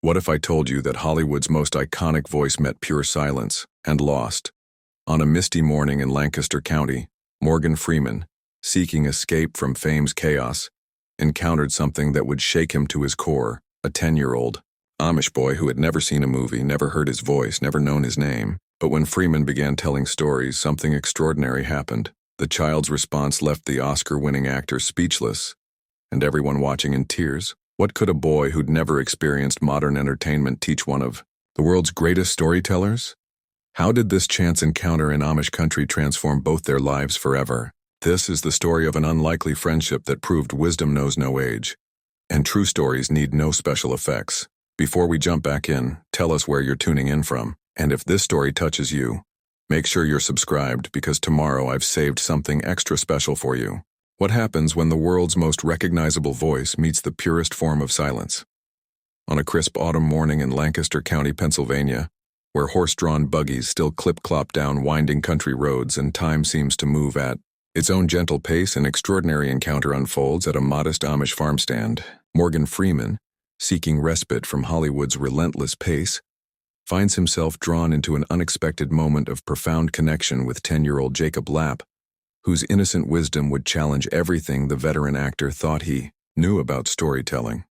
What if I told you that Hollywood's most iconic voice met pure silence and lost? On a misty morning in Lancaster County, Morgan Freeman, seeking escape from fame's chaos, encountered something that would shake him to his core, a 10-year-old Amish boy who had never seen a movie, never heard his voice, never known his name. But when Freeman began telling stories, something extraordinary happened. The child's response left the Oscar-winning actor speechless, and everyone watching in tears. What could a boy who'd never experienced modern entertainment teach one of the world's greatest storytellers? How did this chance encounter in Amish country transform both their lives forever? This is the story of an unlikely friendship that proved wisdom knows no age. And true stories need no special effects. Before we jump back in, tell us where you're tuning in from. And if this story touches you, make sure you're subscribed because tomorrow I've saved something extra special for you. What happens when the world's most recognizable voice meets the purest form of silence? On a crisp autumn morning in Lancaster County, Pennsylvania, where horse-drawn buggies still clip-clop down winding country roads and time seems to move at its own gentle pace, an extraordinary encounter unfolds at a modest Amish farm stand. Morgan Freeman, seeking respite from Hollywood's relentless pace, finds himself drawn into an unexpected moment of profound connection with 10-year-old Jacob Lapp, whose innocent wisdom would challenge everything the veteran actor thought he knew about storytelling.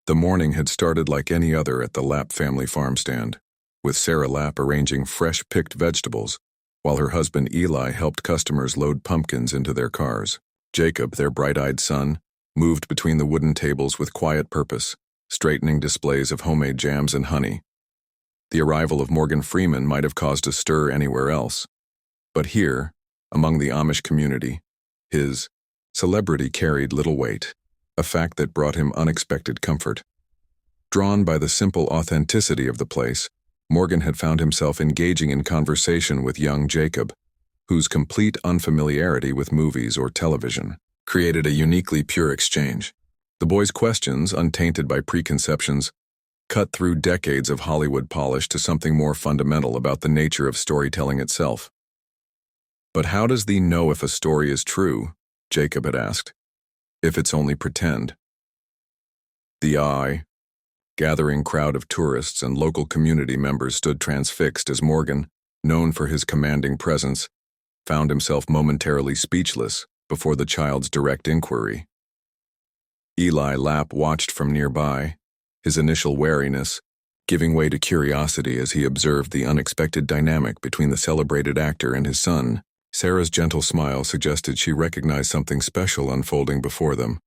The morning had started like any other at the Lapp family farm stand, with Sarah Lapp arranging fresh-picked vegetables, while her husband Eli helped customers load pumpkins into their cars. Jacob, their bright-eyed son, moved between the wooden tables with quiet purpose, straightening displays of homemade jams and honey. The arrival of Morgan Freeman might have caused a stir anywhere else, but here, among the Amish community, his celebrity carried little weight, a fact that brought him unexpected comfort. Drawn by the simple authenticity of the place, Morgan had found himself engaging in conversation with young Jacob, whose complete unfamiliarity with movies or television created a uniquely pure exchange. The boy's questions, untainted by preconceptions, cut through decades of Hollywood polish to something more fundamental about the nature of storytelling itself. But how does thee know if a story is true? Jacob had asked. If it's only pretend. The gathering crowd of tourists and local community members stood transfixed as Morgan, known for his commanding presence, found himself momentarily speechless before the child's direct inquiry. Eli Lapp watched from nearby, his initial wariness giving way to curiosity as he observed the unexpected dynamic between the celebrated actor and his son. Sarah's gentle smile suggested she recognized something special unfolding before them.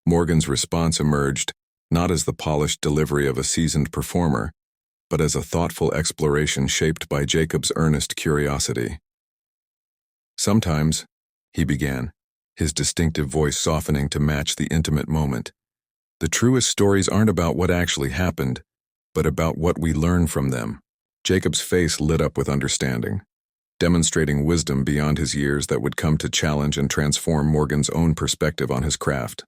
Morgan's response emerged not as the polished delivery of a seasoned performer, but as a thoughtful exploration shaped by Jacob's earnest curiosity. Sometimes, he began, his distinctive voice softening to match the intimate moment, the truest stories aren't about what actually happened, but about what we learn from them. Jacob's face lit up with understanding, demonstrating wisdom beyond his years that would come to challenge and transform Morgan's own perspective on his craft.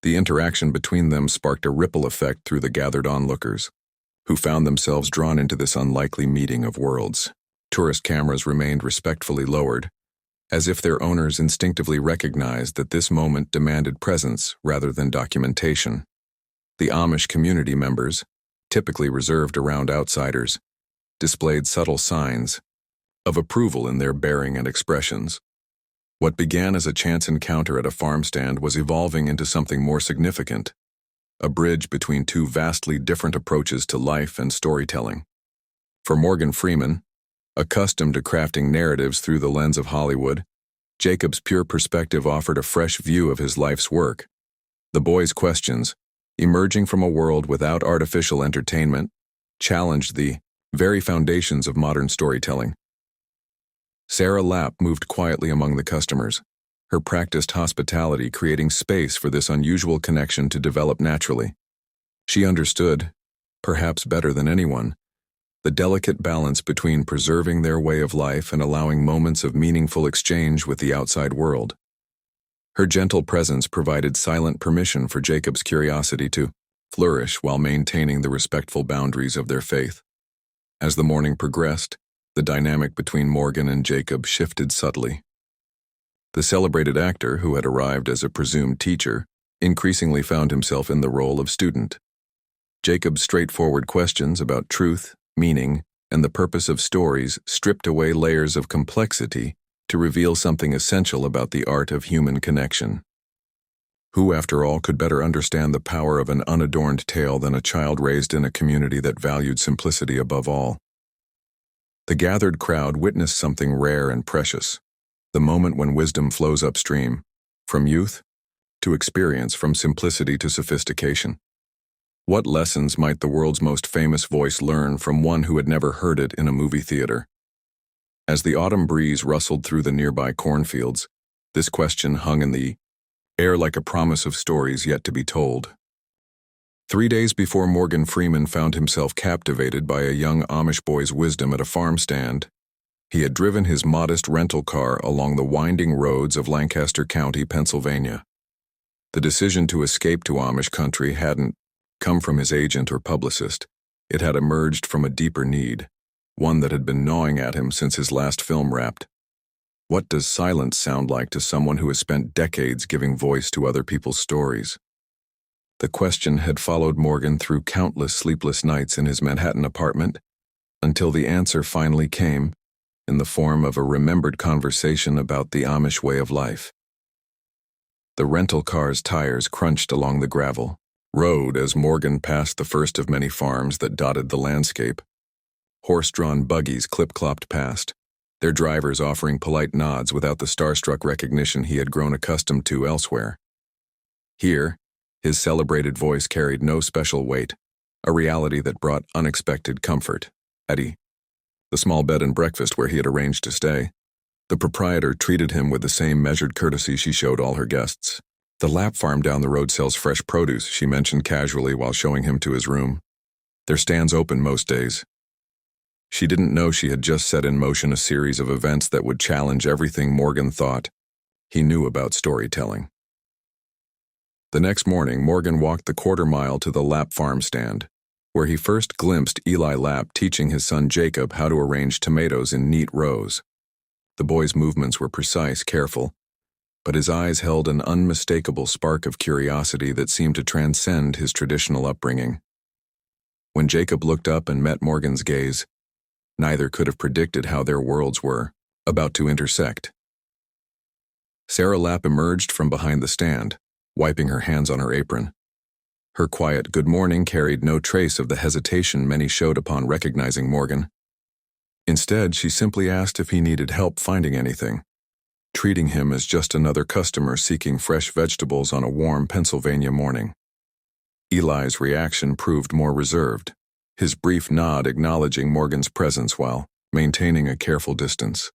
The interaction between them sparked a ripple effect through the gathered onlookers, who found themselves drawn into this unlikely meeting of worlds. Tourist cameras remained respectfully lowered, as if their owners instinctively recognized that this moment demanded presence rather than documentation. The Amish community members, typically reserved around outsiders, displayed subtle signs of approval in their bearing and expressions. What began as a chance encounter at a farm stand was evolving into something more significant, a bridge between two vastly different approaches to life and storytelling. For Morgan Freeman, accustomed to crafting narratives through the lens of Hollywood, Jacob's pure perspective offered a fresh view of his life's work. The boy's questions, emerging from a world without artificial entertainment, challenged the very foundations of modern storytelling. Sarah Lapp moved quietly among the customers, her practiced hospitality creating space for this unusual connection to develop naturally. She understood, perhaps better than anyone, the delicate balance between preserving their way of life and allowing moments of meaningful exchange with the outside world. Her gentle presence provided silent permission for Jacob's curiosity to flourish while maintaining the respectful boundaries of their faith. As the morning progressed, the dynamic between Morgan and Jacob shifted subtly. The celebrated actor, who had arrived as a presumed teacher, increasingly found himself in the role of student, Jacob's straightforward questions about truth, meaning, and the purpose of stories stripped away layers of complexity to reveal something essential about the art of human connection. Who, after all, could better understand the power of an unadorned tale than a child raised in a community that valued simplicity above all? The gathered crowd witnessed something rare and precious, the moment when wisdom flows upstream, from youth to experience, from simplicity to sophistication. What lessons might the world's most famous voice learn from one who had never heard it in a movie theater? As the autumn breeze rustled through the nearby cornfields, this question hung in the air like a promise of stories yet to be told. 3 days before Morgan Freeman found himself captivated by a young Amish boy's wisdom at a farm stand, he had driven his modest rental car along the winding roads of Lancaster County, Pennsylvania. The decision to escape to Amish country hadn't come from his agent or publicist. It had emerged from a deeper need, one that had been gnawing at him since his last film wrapped. What does silence sound like to someone who has spent decades giving voice to other people's stories? The question had followed Morgan through countless sleepless nights in his Manhattan apartment, until the answer finally came, in the form of a remembered conversation about the Amish way of life. The rental car's tires crunched along the gravel road as Morgan passed the first of many farms that dotted the landscape. Horse-drawn buggies clip-clopped past, their drivers offering polite nods without the starstruck recognition he had grown accustomed to elsewhere. Here, his celebrated voice carried no special weight, a reality that brought unexpected comfort. Eddie, the small bed and breakfast where he had arranged to stay. The proprietor treated him with the same measured courtesy she showed all her guests. The lap farm down the road sells fresh produce, she mentioned casually while showing him to his room. Their stand's open most days. She didn't know she had just set in motion a series of events that would challenge everything Morgan thought he knew about storytelling. The next morning, Morgan walked the quarter-mile to the Lapp farm stand, where he first glimpsed Eli Lapp teaching his son Jacob how to arrange tomatoes in neat rows. The boy's movements were precise, careful, but his eyes held an unmistakable spark of curiosity that seemed to transcend his traditional upbringing. When Jacob looked up and met Morgan's gaze, neither could have predicted how their worlds were about to intersect. Sarah Lapp emerged from behind the stand, wiping her hands on her apron. Her quiet good morning carried no trace of the hesitation many showed upon recognizing Morgan. Instead, she simply asked if he needed help finding anything, treating him as just another customer seeking fresh vegetables on a warm Pennsylvania morning. Eli's reaction proved more reserved, his brief nod acknowledging Morgan's presence while maintaining a careful distance.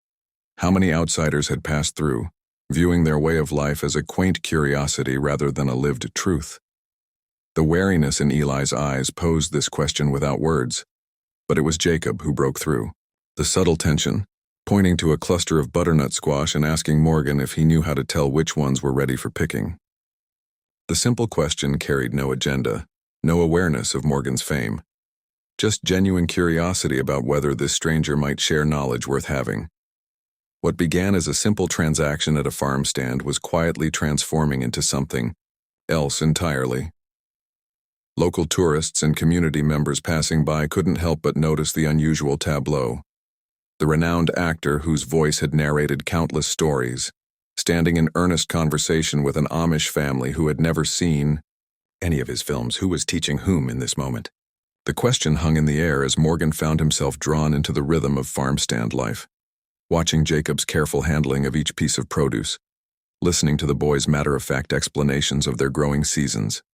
How many outsiders had passed through, viewing their way of life as a quaint curiosity rather than a lived truth? The wariness in Eli's eyes posed this question without words, but it was Jacob who broke through. The subtle tension, pointing to a cluster of butternut squash and asking Morgan if he knew how to tell which ones were ready for picking. The simple question carried no agenda, no awareness of Morgan's fame, just genuine curiosity about whether this stranger might share knowledge worth having. What began as a simple transaction at a farm stand was quietly transforming into something else entirely. Local tourists and community members passing by couldn't help but notice the unusual tableau. The renowned actor whose voice had narrated countless stories, standing in earnest conversation with an Amish family who had never seen any of his films. Who was teaching whom in this moment? The question hung in the air as Morgan found himself drawn into the rhythm of farm stand life, watching Jacob's careful handling of each piece of produce, listening to the boys' matter-of-fact explanations of their growing seasons.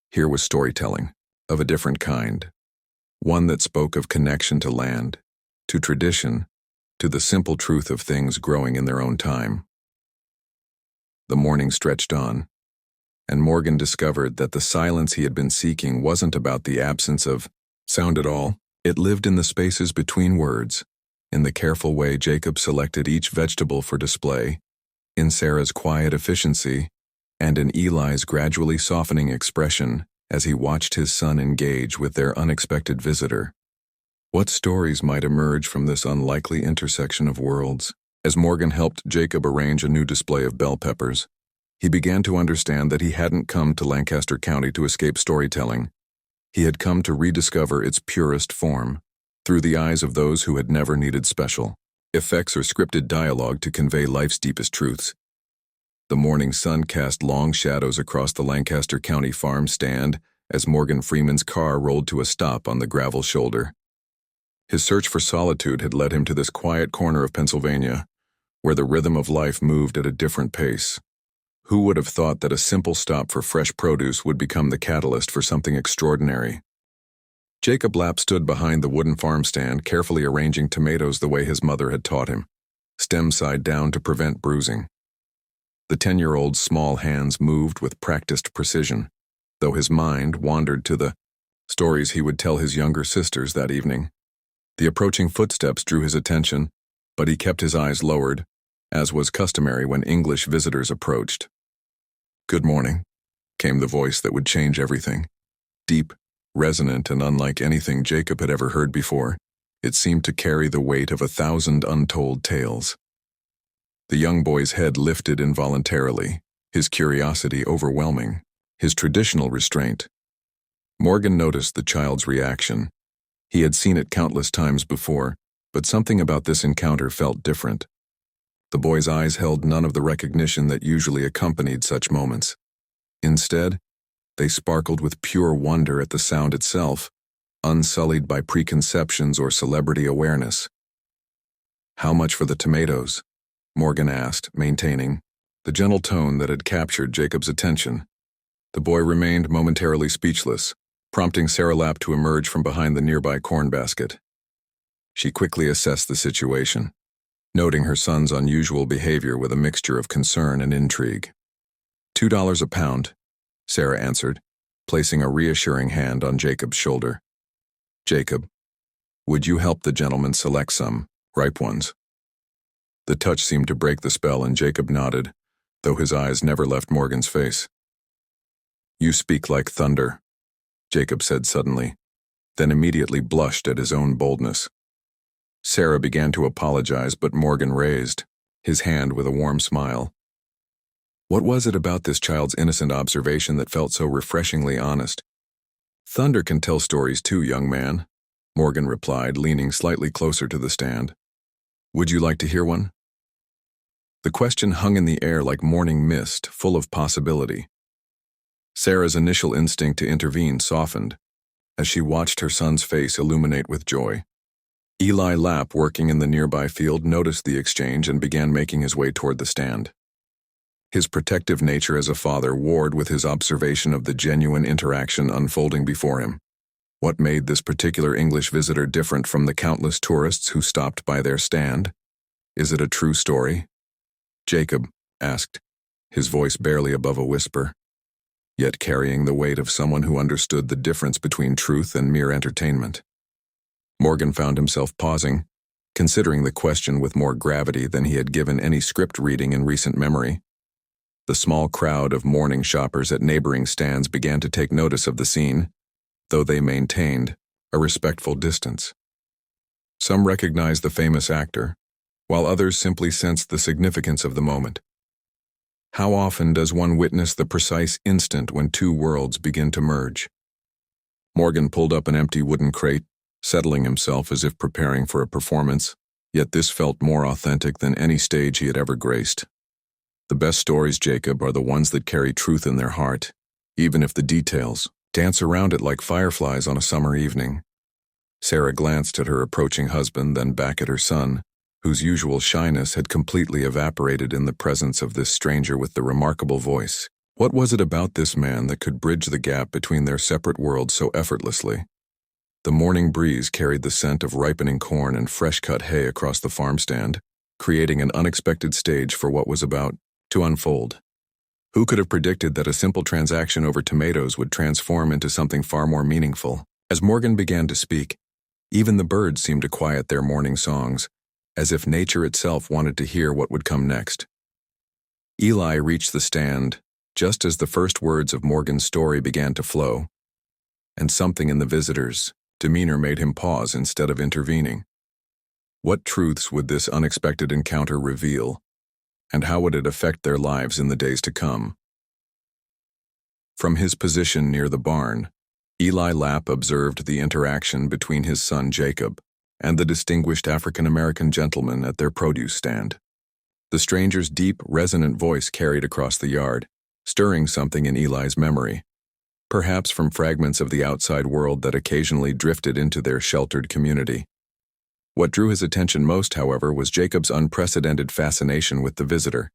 Here was storytelling, of a different kind, one that spoke of connection to land, to tradition, to the simple truth of things growing in their own time. The morning stretched on, and Morgan discovered that the silence he had been seeking wasn't about the absence of sound at all. It lived in the spaces between words, in the careful way Jacob selected each vegetable for display, in Sarah's quiet efficiency, and in Eli's gradually softening expression as he watched his son engage with their unexpected visitor. What stories might emerge from this unlikely intersection of worlds? As Morgan helped Jacob arrange a new display of bell peppers, he began to understand that he hadn't come to Lancaster County to escape storytelling. He had come to rediscover its purest form, through the eyes of those who had never needed special effects or scripted dialogue to convey life's deepest truths. The morning sun cast long shadows across the Lancaster County farm stand as Morgan Freeman's car rolled to a stop on the gravel shoulder. His search for solitude had led him to this quiet corner of Pennsylvania, where the rhythm of life moved at a different pace. Who would have thought that a simple stop for fresh produce would become the catalyst for something extraordinary? Jacob Lapp stood behind the wooden farm stand, carefully arranging tomatoes the way his mother had taught him, stem side down to prevent bruising. The 10-year-old's small hands moved with practiced precision, though his mind wandered to the stories he would tell his younger sisters that evening. The approaching footsteps drew his attention, but he kept his eyes lowered, as was customary when English visitors approached. "Good morning," came the voice that would change everything. Deep, resonant, and unlike anything Jacob had ever heard before, it seemed to carry the weight of 1,000 untold tales. The young boy's head lifted involuntarily, his curiosity overwhelming, his traditional restraint. Morgan noticed the child's reaction. He had seen it countless times before, but something about this encounter felt different. The boy's eyes held none of the recognition that usually accompanied such moments. Instead, they sparkled with pure wonder at the sound itself, unsullied by preconceptions or celebrity awareness. "How much for the tomatoes?" Morgan asked, maintaining the gentle tone that had captured Jacob's attention. The boy remained momentarily speechless, prompting Sarah Lapp to emerge from behind the nearby corn basket. She quickly assessed the situation, noting her son's unusual behavior with a mixture of concern and intrigue. $2 a pound, Sarah answered, placing a reassuring hand on Jacob's shoulder. "Jacob, would you help the gentleman select some ripe ones?" The touch seemed to break the spell, and Jacob nodded, though his eyes never left Morgan's face. "You speak like thunder," Jacob said suddenly, then immediately blushed at his own boldness. Sarah began to apologize, but Morgan raised his hand with a warm smile. What was it about this child's innocent observation that felt so refreshingly honest? "Thunder can tell stories too, young man," Morgan replied, leaning slightly closer to the stand. "Would you like to hear one?" The question hung in the air like morning mist, full of possibility. Sarah's initial instinct to intervene softened, as she watched her son's face illuminate with joy. Eli Lapp, working in the nearby field, noticed the exchange and began making his way toward the stand. His protective nature as a father warred with his observation of the genuine interaction unfolding before him. What made this particular English visitor different from the countless tourists who stopped by their stand? Is it a true story? Jacob asked, his voice barely above a whisper, yet carrying the weight of someone who understood the difference between truth and mere entertainment. Morgan found himself pausing, considering the question with more gravity than he had given any script reading in recent memory. The small crowd of morning shoppers at neighboring stands began to take notice of the scene, though they maintained a respectful distance. Some recognized the famous actor, while others simply sensed the significance of the moment. How often does one witness the precise instant when two worlds begin to merge? Morgan pulled up an empty wooden crate, settling himself as if preparing for a performance, yet this felt more authentic than any stage he had ever graced. The best stories, Jacob, are the ones that carry truth in their heart, even if the details dance around it like fireflies on a summer evening. Sarah glanced at her approaching husband, then back at her son, whose usual shyness had completely evaporated in the presence of this stranger with the remarkable voice. What was it about this man that could bridge the gap between their separate worlds so effortlessly? The morning breeze carried the scent of ripening corn and fresh-cut hay across the farm stand, creating an unexpected stage for what was about to unfold. Who could have predicted that a simple transaction over tomatoes would transform into something far more meaningful? As Morgan began to speak, even the birds seemed to quiet their morning songs, as if nature itself wanted to hear what would come next. Eli reached the stand just as the first words of Morgan's story began to flow, and something in the visitor's demeanor made him pause instead of intervening. What truths would this unexpected encounter reveal, and how would it affect their lives in the days to come? From his position near the barn, Eli Lapp observed the interaction between his son Jacob and the distinguished African-American gentleman at their produce stand. The stranger's deep, resonant voice carried across the yard, stirring something in Eli's memory, perhaps from fragments of the outside world that occasionally drifted into their sheltered community. What drew his attention most, however, was Jacob's unprecedented fascination with the visitor.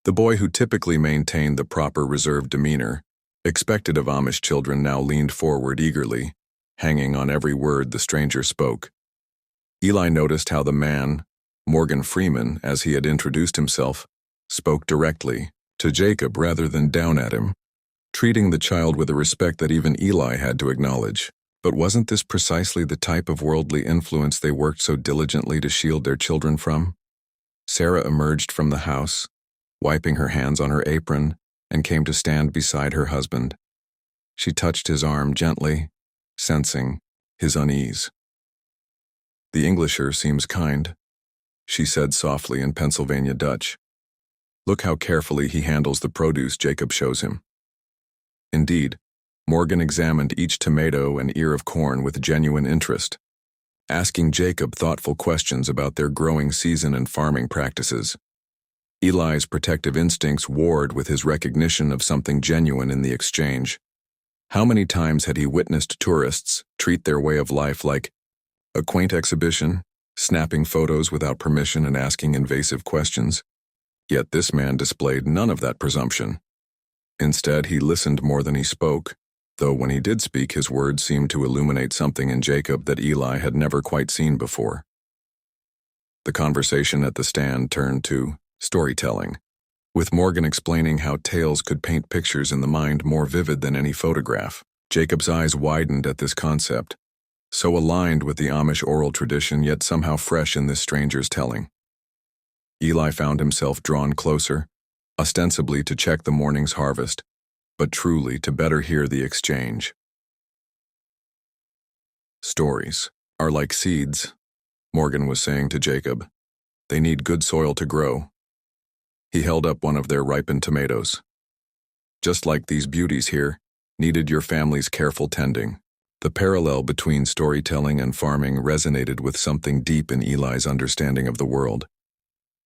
The boy, who typically maintained the proper reserved demeanor, expected of Amish children, now leaned forward eagerly, hanging on every word the stranger spoke. Eli noticed how the man, Morgan Freeman, as he had introduced himself, spoke directly to Jacob rather than down at him, treating the child with a respect that even Eli had to acknowledge. But wasn't this precisely the type of worldly influence they worked so diligently to shield their children from? Sarah emerged from the house, wiping her hands on her apron, and came to stand beside her husband. She touched his arm gently, sensing his unease. "The Englisher seems kind," she said softly in Pennsylvania Dutch. "Look how carefully he handles the produce Jacob shows him." Indeed, Morgan examined each tomato and ear of corn with genuine interest, asking Jacob thoughtful questions about their growing season and farming practices. Eli's protective instincts warred with his recognition of something genuine in the exchange. How many times had he witnessed tourists treat their way of life like a quaint exhibition, snapping photos without permission and asking invasive questions? Yet this man displayed none of that presumption. Instead, he listened more than he spoke, though when he did speak, his words seemed to illuminate something in Jacob that Eli had never quite seen before. The conversation at the stand turned to storytelling, with Morgan explaining how tales could paint pictures in the mind more vivid than any photograph. Jacob's eyes widened at this concept, so aligned with the Amish oral tradition, yet somehow fresh in this stranger's telling. Eli found himself drawn closer, ostensibly to check the morning's harvest, but truly to better hear the exchange. "Stories are like seeds," Morgan was saying to Jacob. "They need good soil to grow." He held up one of their ripened tomatoes. "Just like these beauties here, needed your family's careful tending." The parallel between storytelling and farming resonated with something deep in Eli's understanding of the world.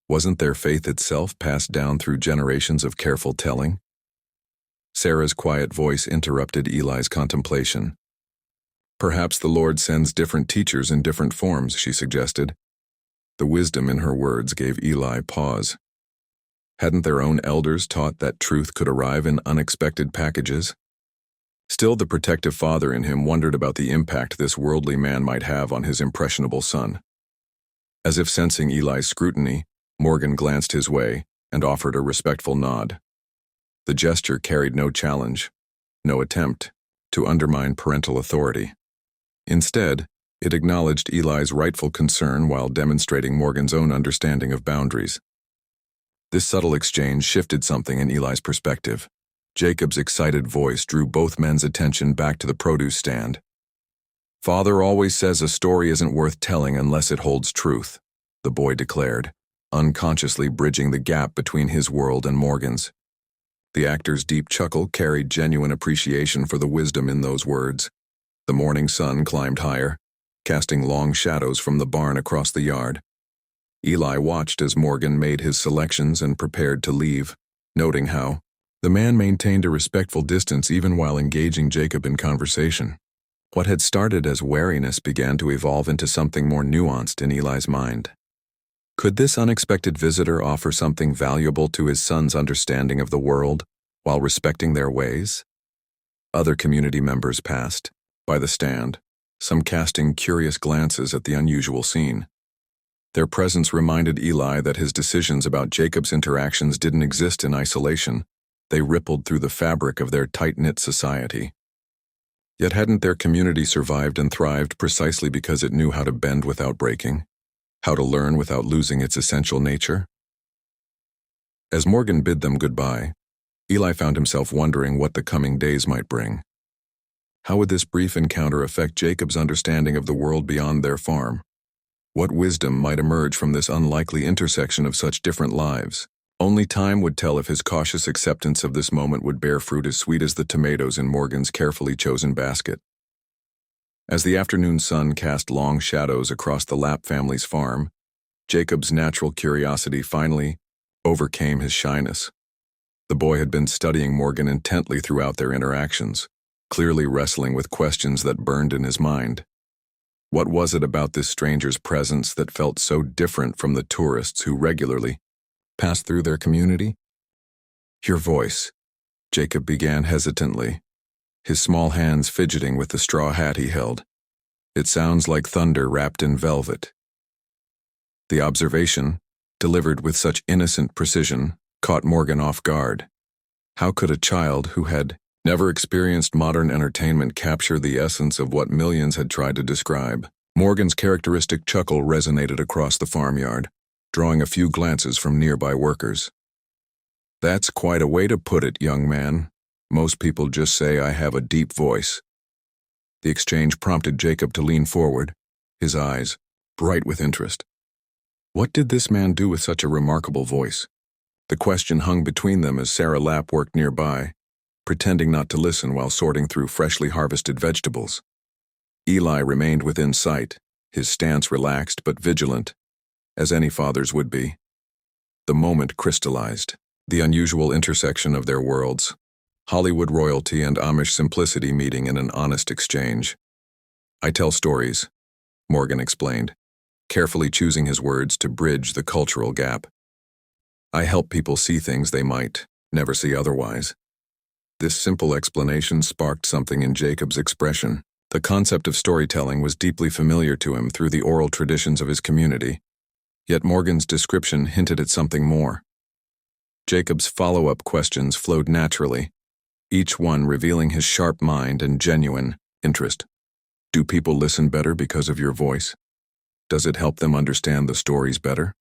Wasn't their faith itself passed down through generations of careful telling? Sarah's quiet voice interrupted Eli's contemplation. "Perhaps the Lord sends different teachers in different forms," she suggested. The wisdom in her words gave Eli pause. Hadn't their own elders taught that truth could arrive in unexpected packages? Still, the protective father in him wondered about the impact this worldly man might have on his impressionable son. As if sensing Eli's scrutiny, Morgan glanced his way and offered a respectful nod. The gesture carried no challenge, no attempt to undermine parental authority. Instead, it acknowledged Eli's rightful concern while demonstrating Morgan's own understanding of boundaries. This subtle exchange shifted something in Eli's perspective. Jacob's excited voice drew both men's attention back to the produce stand. "Father always says a story isn't worth telling unless it holds truth," the boy declared, unconsciously bridging the gap between his world and Morgan's. The actor's deep chuckle carried genuine appreciation for the wisdom in those words. The morning sun climbed higher, casting long shadows from the barn across the yard. Eli watched as Morgan made his selections and prepared to leave, noting how the man maintained a respectful distance even while engaging Jacob in conversation. What had started as wariness began to evolve into something more nuanced in Eli's mind. Could this unexpected visitor offer something valuable to his son's understanding of the world while respecting their ways? Other community members passed by the stand, some casting curious glances at the unusual scene. Their presence reminded Eli that his decisions about Jacob's interactions didn't exist in isolation. They rippled through the fabric of their tight-knit society. Yet hadn't their community survived and thrived precisely because it knew how to bend without breaking, how to learn without losing its essential nature? As Morgan bid them goodbye, Eli found himself wondering what the coming days might bring. How would this brief encounter affect Jacob's understanding of the world beyond their farm? What wisdom might emerge from this unlikely intersection of such different lives? Only time would tell if his cautious acceptance of this moment would bear fruit as sweet as the tomatoes in Morgan's carefully chosen basket. As the afternoon sun cast long shadows across the Lapp family's farm, Jacob's natural curiosity finally overcame his shyness. The boy had been studying Morgan intently throughout their interactions, clearly wrestling with questions that burned in his mind. What was it about this stranger's presence that felt so different from the tourists who regularly passed through their community? "Your voice," Jacob began hesitantly, his small hands fidgeting with the straw hat he held. "It sounds like thunder wrapped in velvet." The observation, delivered with such innocent precision, caught Morgan off guard. How could a child who had never experienced modern entertainment capture the essence of what millions had tried to describe? Morgan's characteristic chuckle resonated across the farmyard, drawing a few glances from nearby workers. "That's quite a way to put it, young man. Most people just say I have a deep voice." The exchange prompted Jacob to lean forward, his eyes bright with interest. What did this man do with such a remarkable voice? The question hung between them as Sarah Lapp worked nearby, pretending not to listen while sorting through freshly harvested vegetables. Eli remained within sight, his stance relaxed but vigilant, as any father's would be. The moment crystallized, the unusual intersection of their worlds, Hollywood royalty and Amish simplicity meeting in an honest exchange. "I tell stories," Morgan explained, carefully choosing his words to bridge the cultural gap. "I help people see things they might never see otherwise." This simple explanation sparked something in Jacob's expression. The concept of storytelling was deeply familiar to him through the oral traditions of his community, yet Morgan's description hinted at something more. Jacob's follow-up questions flowed naturally, each one revealing his sharp mind and genuine interest. "Do people listen better because of your voice? Does it help them understand the stories better?"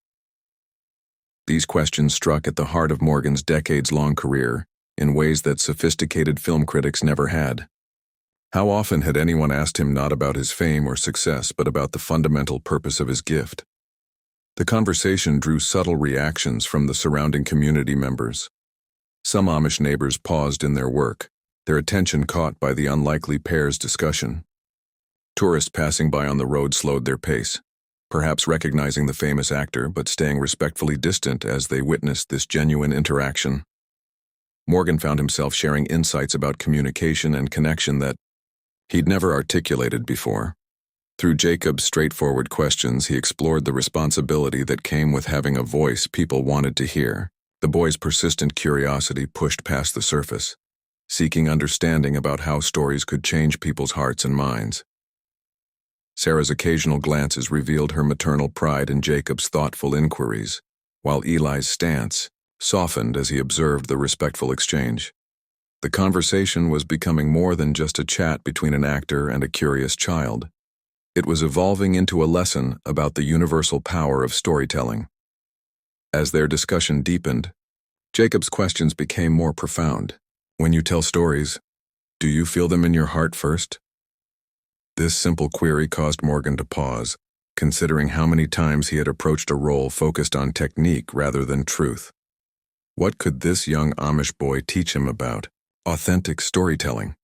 These questions struck at the heart of Morgan's decades-long career in ways that sophisticated film critics never had. How often had anyone asked him not about his fame or success, but about the fundamental purpose of his gift? The conversation drew subtle reactions from the surrounding community members. Some Amish neighbors paused in their work, their attention caught by the unlikely pair's discussion. Tourists passing by on the road slowed their pace, perhaps recognizing the famous actor but staying respectfully distant as they witnessed this genuine interaction. Morgan found himself sharing insights about communication and connection that he'd never articulated before. Through Jacob's straightforward questions, he explored the responsibility that came with having a voice people wanted to hear. The boy's persistent curiosity pushed past the surface, seeking understanding about how stories could change people's hearts and minds. Sarah's occasional glances revealed her maternal pride in Jacob's thoughtful inquiries, while Eli's stance softened as he observed the respectful exchange. The conversation was becoming more than just a chat between an actor and a curious child. It was evolving into a lesson about the universal power of storytelling. As their discussion deepened, Jacob's questions became more profound. "When you tell stories, do you feel them in your heart first?" This simple query caused Morgan to pause, considering how many times he had approached a role focused on technique rather than truth. What could this young Amish boy teach him about authentic storytelling?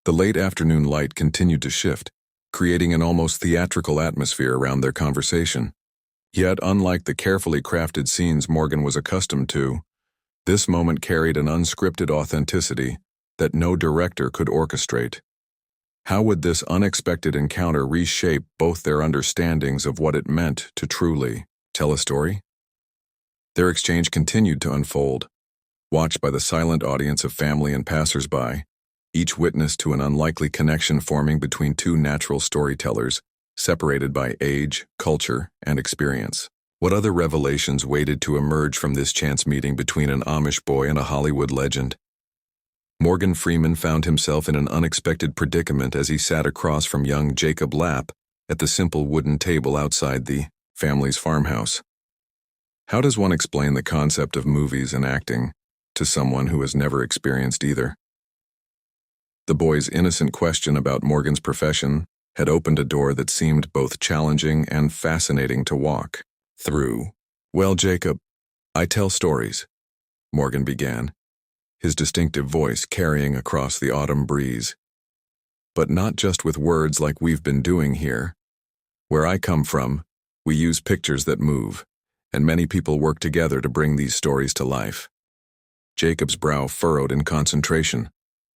The late afternoon light continued to shift, creating an almost theatrical atmosphere around their conversation. Yet, unlike the carefully crafted scenes Morgan was accustomed to, this moment carried an unscripted authenticity that no director could orchestrate. How would this unexpected encounter reshape both their understandings of what it meant to truly tell a story? Their exchange continued to unfold, watched by the silent audience of family and passers-by, each witness to an unlikely connection forming between two natural storytellers, separated by age, culture, and experience. What other revelations waited to emerge from this chance meeting between an Amish boy and a Hollywood legend? Morgan Freeman found himself in an unexpected predicament as he sat across from young Jacob Lapp at the simple wooden table outside the family's farmhouse. How does one explain the concept of movies and acting to someone who has never experienced either? The boy's innocent question about Morgan's profession had opened a door that seemed both challenging and fascinating to walk through. "Well, Jacob, I tell stories, Morgan began, his distinctive voice carrying across the autumn breeze. But not just with words like we've been doing here. Where I come from, we use pictures that move, and many people work together to bring these stories to life. Jacob's brow furrowed in concentration,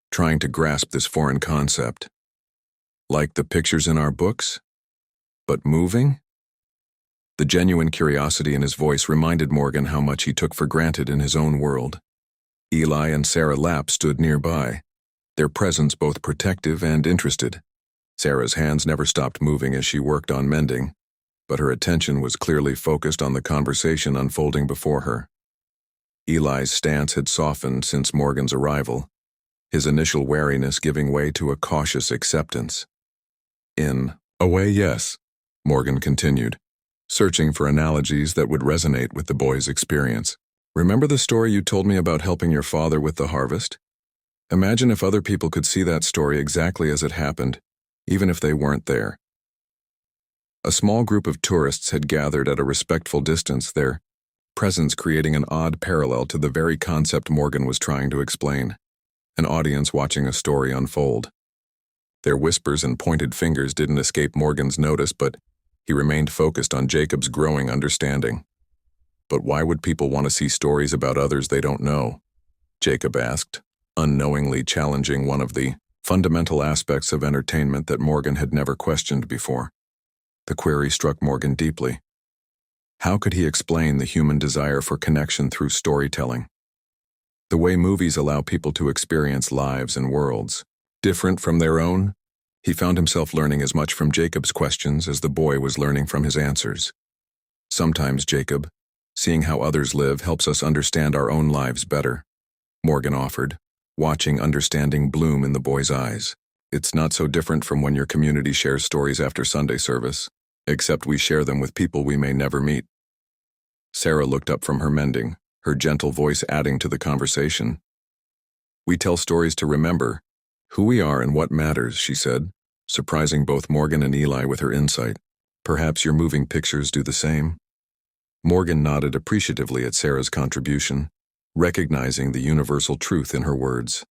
trying to grasp this foreign concept. Like the pictures in our books? But moving? The genuine curiosity in his voice reminded Morgan how much he took for granted in his own world. Eli and Sarah Lapp stood nearby, their presence both protective and interested. Sarah's hands never stopped moving as she worked on mending, but her attention was clearly focused on the conversation unfolding before her. Eli's stance had softened since Morgan's arrival, his initial wariness giving way to a cautious acceptance. In a way, yes, Morgan continued, searching for analogies that would resonate with the boy's experience. Remember the story you told me about helping your father with the harvest? Imagine if other people could see that story exactly as it happened, even if they weren't there. A small group of tourists had gathered at a respectful distance, their presence creating an odd parallel to the very concept Morgan was trying to explain, an audience watching a story unfold. Their whispers and pointed fingers didn't escape Morgan's notice, but he remained focused on Jacob's growing understanding. But why would people want to see stories about others they don't know? Jacob asked, unknowingly challenging one of the fundamental aspects of entertainment that Morgan had never questioned before. The query struck Morgan deeply. How could he explain the human desire for connection through storytelling? The way movies allow people to experience lives and worlds different from their own? He found himself learning as much from Jacob's questions as the boy was learning from his answers. Sometimes, Jacob, seeing how others live helps us understand our own lives better, Morgan offered, watching understanding bloom in the boy's eyes. It's not so different from when your community shares stories after Sunday service, except we share them with people we may never meet. Sarah looked up from her mending, her gentle voice adding to the conversation. We tell stories to remember who we are and what matters, she said, surprising both Morgan and Eli with her insight. Perhaps your moving pictures do the same? Morgan nodded appreciatively at Sarah's contribution, recognizing the universal truth in her words.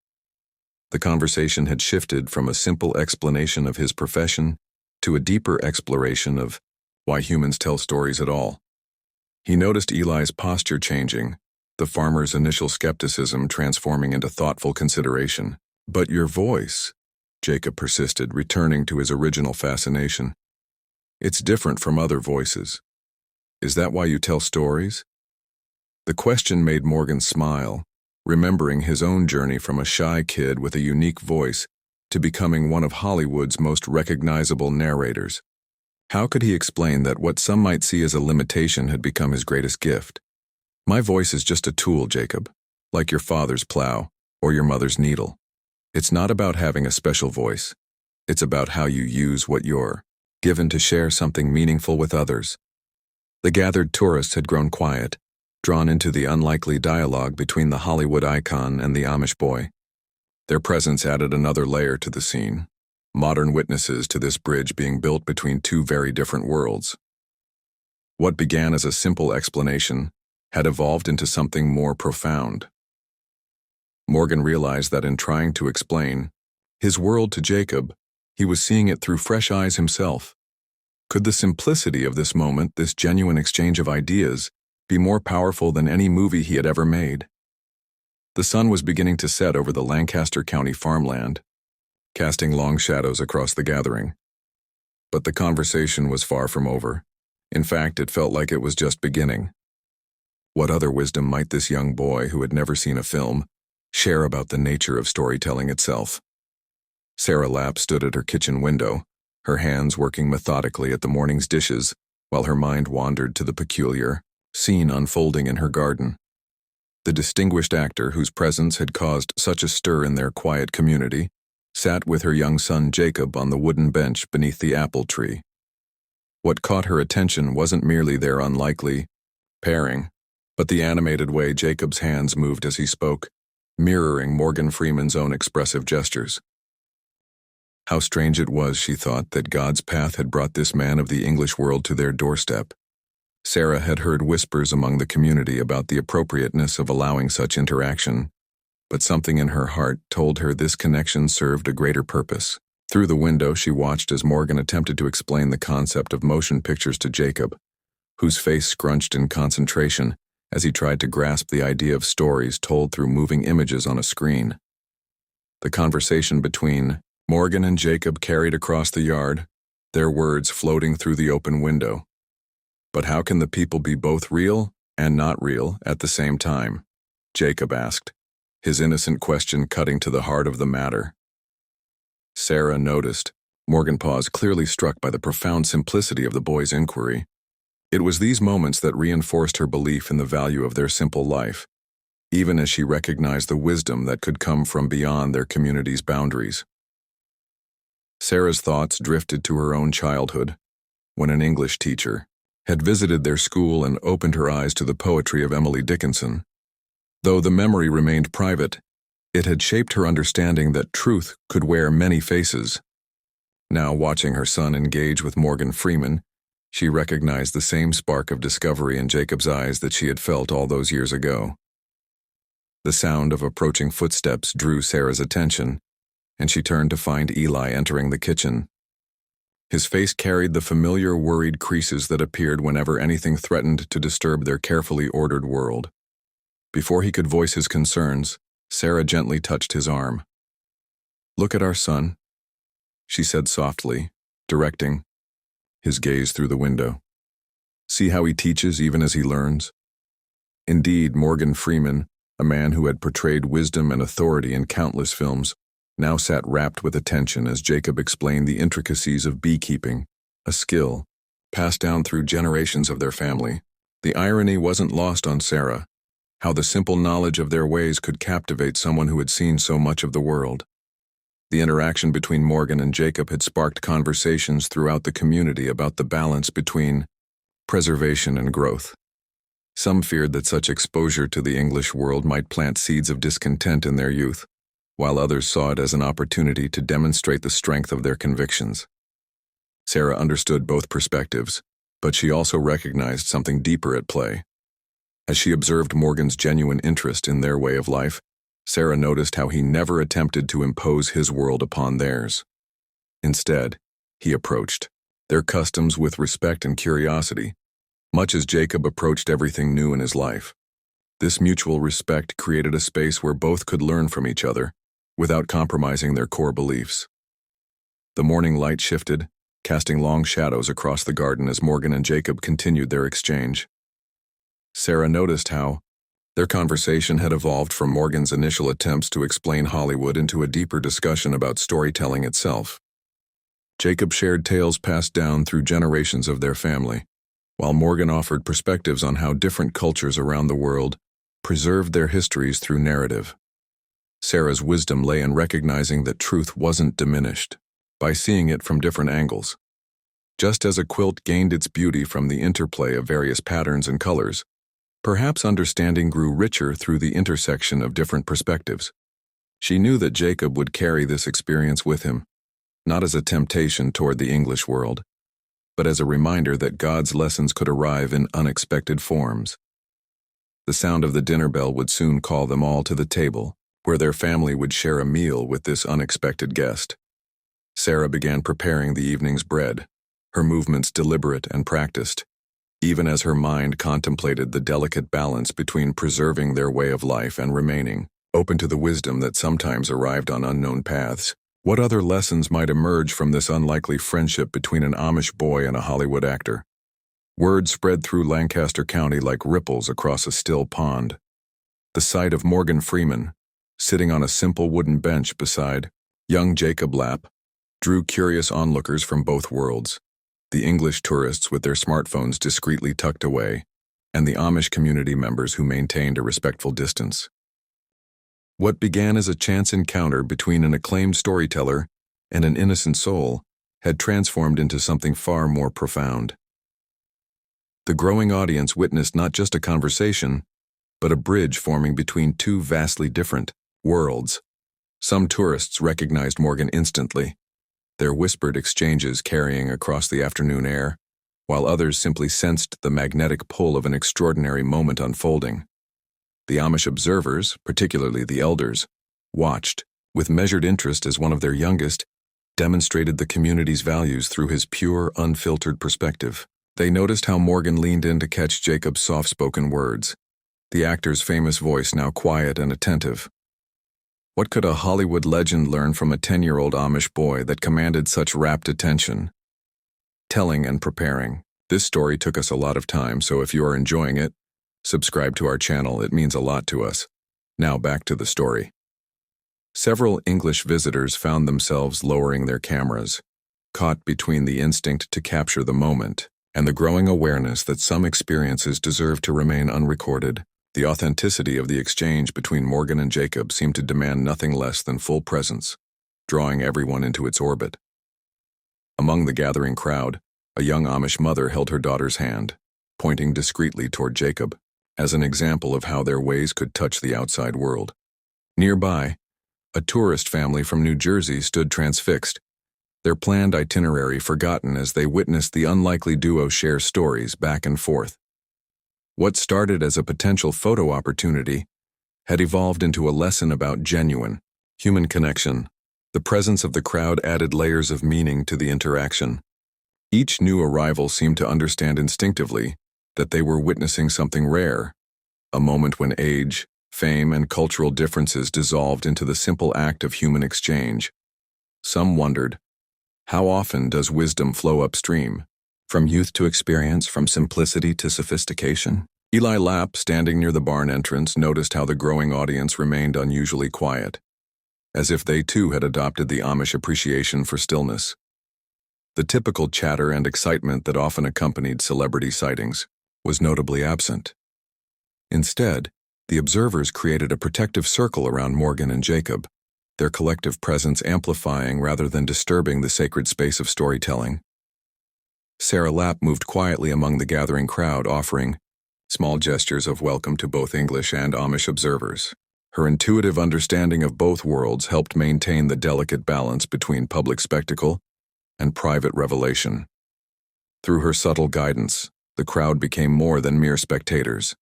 The conversation had shifted from a simple explanation of his profession to a deeper exploration of why humans tell stories at all. He noticed Eli's posture changing, the farmer's initial skepticism transforming into thoughtful consideration. But your voice, Jacob persisted, returning to his original fascination. It's different from other voices. Is that why you tell stories? The question made Morgan smile, remembering his own journey from a shy kid with a unique voice to becoming one of Hollywood's most recognizable narrators. How could he explain that what some might see as a limitation had become his greatest gift? My voice is just a tool, Jacob, like your father's plow or your mother's needle. It's not about having a special voice. It's about how you use what you're given to share something meaningful with others. The gathered tourists had grown quiet, drawn into the unlikely dialogue between the Hollywood icon and the Amish boy. Their presence added another layer to the scene, modern witnesses to this bridge being built between two very different worlds. What began as a simple explanation had evolved into something more profound. Morgan realized that in trying to explain his world to Jacob, he was seeing it through fresh eyes himself. Could the simplicity of this moment, this genuine exchange of ideas, be more powerful than any movie he had ever made? The sun was beginning to set over the Lancaster County farmland, casting long shadows across the gathering. But the conversation was far from over. In fact, it felt like it was just beginning. What other wisdom might this young boy, who had never seen a film, share about the nature of storytelling itself? Sarah Lapp stood at her kitchen window, her hands working methodically at the morning's dishes, while her mind wandered to the peculiar scene unfolding in her garden. The distinguished actor whose presence had caused such a stir in their quiet community sat with her young son Jacob on the wooden bench beneath the apple tree. What caught her attention wasn't merely their unlikely pairing, but the animated way Jacob's hands moved as he spoke, mirroring Morgan Freeman's own expressive gestures. How strange it was, she thought, that God's path had brought this man of the English world to their doorstep. Sarah had heard whispers among the community about the appropriateness of allowing such interaction, but something in her heart told her this connection served a greater purpose. Through the window, she watched as Morgan attempted to explain the concept of motion pictures to Jacob, whose face scrunched in concentration as he tried to grasp the idea of stories told through moving images on a screen. The conversation between Morgan and Jacob carried across the yard, their words floating through the open window. But how can the people be both real and not real at the same time? Jacob asked, his innocent question cutting to the heart of the matter. Sarah noticed. Morgan paused, clearly struck by the profound simplicity of the boy's inquiry. It was these moments that reinforced her belief in the value of their simple life, even as she recognized the wisdom that could come from beyond their community's boundaries. Sarah's thoughts drifted to her own childhood, when an English teacher had visited their school and opened her eyes to the poetry of Emily Dickinson. Though the memory remained private, it had shaped her understanding that truth could wear many faces. Now, watching her son engage with Morgan Freeman, she recognized the same spark of discovery in Jacob's eyes that she had felt all those years ago. The sound of approaching footsteps drew Sarah's attention, and she turned to find Eli entering the kitchen. His face carried the familiar worried creases that appeared whenever anything threatened to disturb their carefully ordered world. Before he could voice his concerns, Sarah gently touched his arm. "Look at our son," she said softly, directing his gaze through the window. "See how he teaches even as he learns?" Indeed, Morgan Freeman, a man who had portrayed wisdom and authority in countless films, now sat rapt with attention as Jacob explained the intricacies of beekeeping, a skill passed down through generations of their family. The irony wasn't lost on Sarah, how the simple knowledge of their ways could captivate someone who had seen so much of the world. The interaction between Morgan and Jacob had sparked conversations throughout the community about the balance between preservation and growth. Some feared that such exposure to the English world might plant seeds of discontent in their youth, while others saw it as an opportunity to demonstrate the strength of their convictions. Sarah understood both perspectives, but she also recognized something deeper at play. As she observed Morgan's genuine interest in their way of life, Sarah noticed how he never attempted to impose his world upon theirs. Instead, he approached their customs with respect and curiosity, much as Jacob approached everything new in his life. This mutual respect created a space where both could learn from each other, without compromising their core beliefs. The morning light shifted, casting long shadows across the garden as Morgan and Jacob continued their exchange. Sarah noticed how their conversation had evolved from Morgan's initial attempts to explain Hollywood into a deeper discussion about storytelling itself. Jacob shared tales passed down through generations of their family, while Morgan offered perspectives on how different cultures around the world preserved their histories through narrative. Sarah's wisdom lay in recognizing that truth wasn't diminished by seeing it from different angles. Just as a quilt gained its beauty from the interplay of various patterns and colors, perhaps understanding grew richer through the intersection of different perspectives. She knew that Jacob would carry this experience with him, not as a temptation toward the English world, but as a reminder that God's lessons could arrive in unexpected forms. The sound of the dinner bell would soon call them all to the table, where their family would share a meal with this unexpected guest. Sarah began preparing the evening's bread, her movements deliberate and practiced, even as her mind contemplated the delicate balance between preserving their way of life and remaining open to the wisdom that sometimes arrived on unknown paths. What other lessons might emerge from this unlikely friendship between an Amish boy and a Hollywood actor? Word spread through Lancaster County like ripples across a still pond. The sight of Morgan Freeman, sitting on a simple wooden bench beside young Jacob Lapp, drew curious onlookers from both worlds, the English tourists with their smartphones discreetly tucked away, and the Amish community members who maintained a respectful distance. What began as a chance encounter between an acclaimed storyteller and an innocent soul had transformed into something far more profound. The growing audience witnessed not just a conversation, but a bridge forming between two vastly different worlds. Some tourists recognized Morgan instantly, their whispered exchanges carrying across the afternoon air, while others simply sensed the magnetic pull of an extraordinary moment unfolding. The Amish observers, particularly the elders, watched, with measured interest as one of their youngest, demonstrated the community's values through his pure, unfiltered perspective. They noticed how Morgan leaned in to catch Jacob's soft-spoken words, the actor's famous voice now quiet and attentive. What could a Hollywood legend learn from a 10-year-old Amish boy that commanded such rapt attention? Telling and preparing. This story took us a lot of time, so if you are enjoying it, subscribe to our channel. It means a lot to us. Now back to the story. Several English visitors found themselves lowering their cameras, caught between the instinct to capture the moment and the growing awareness that some experiences deserve to remain unrecorded. The authenticity of the exchange between Morgan and Jacob seemed to demand nothing less than full presence, drawing everyone into its orbit. Among the gathering crowd, a young Amish mother held her daughter's hand, pointing discreetly toward Jacob, as an example of how their ways could touch the outside world. Nearby, a tourist family from New Jersey stood transfixed, their planned itinerary forgotten as they witnessed the unlikely duo share stories back and forth. What started as a potential photo opportunity had evolved into a lesson about genuine, human connection. The presence of the crowd added layers of meaning to the interaction. Each new arrival seemed to understand instinctively that they were witnessing something rare, a moment when age, fame, and cultural differences dissolved into the simple act of human exchange. Some wondered, how often does wisdom flow upstream, from youth to experience, from simplicity to sophistication? Eli Lapp, standing near the barn entrance, noticed how the growing audience remained unusually quiet, as if they too had adopted the Amish appreciation for stillness. The typical chatter and excitement that often accompanied celebrity sightings was notably absent. Instead, the observers created a protective circle around Morgan and Jacob, their collective presence amplifying rather than disturbing the sacred space of storytelling. Sarah Lapp moved quietly among the gathering crowd, offering small gestures of welcome to both English and Amish observers. Her intuitive understanding of both worlds helped maintain the delicate balance between public spectacle and private revelation. Through her subtle guidance, the crowd became more than mere spectators.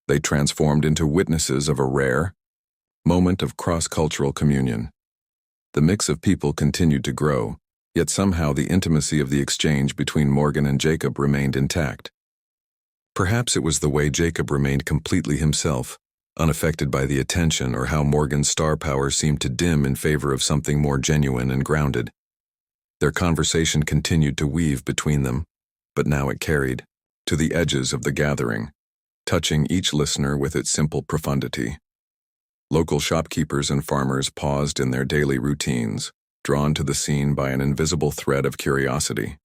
They transformed into witnesses of a rare moment of cross-cultural communion. The mix of people continued to grow, yet somehow the intimacy of the exchange between Morgan and Jacob remained intact. Perhaps it was the way Jacob remained completely himself, unaffected by the attention, or how Morgan's star power seemed to dim in favor of something more genuine and grounded. Their conversation continued to weave between them, but now it carried to the edges of the gathering, touching each listener with its simple profundity. Local shopkeepers and farmers paused in their daily routines, drawn to the scene by an invisible thread of curiosity.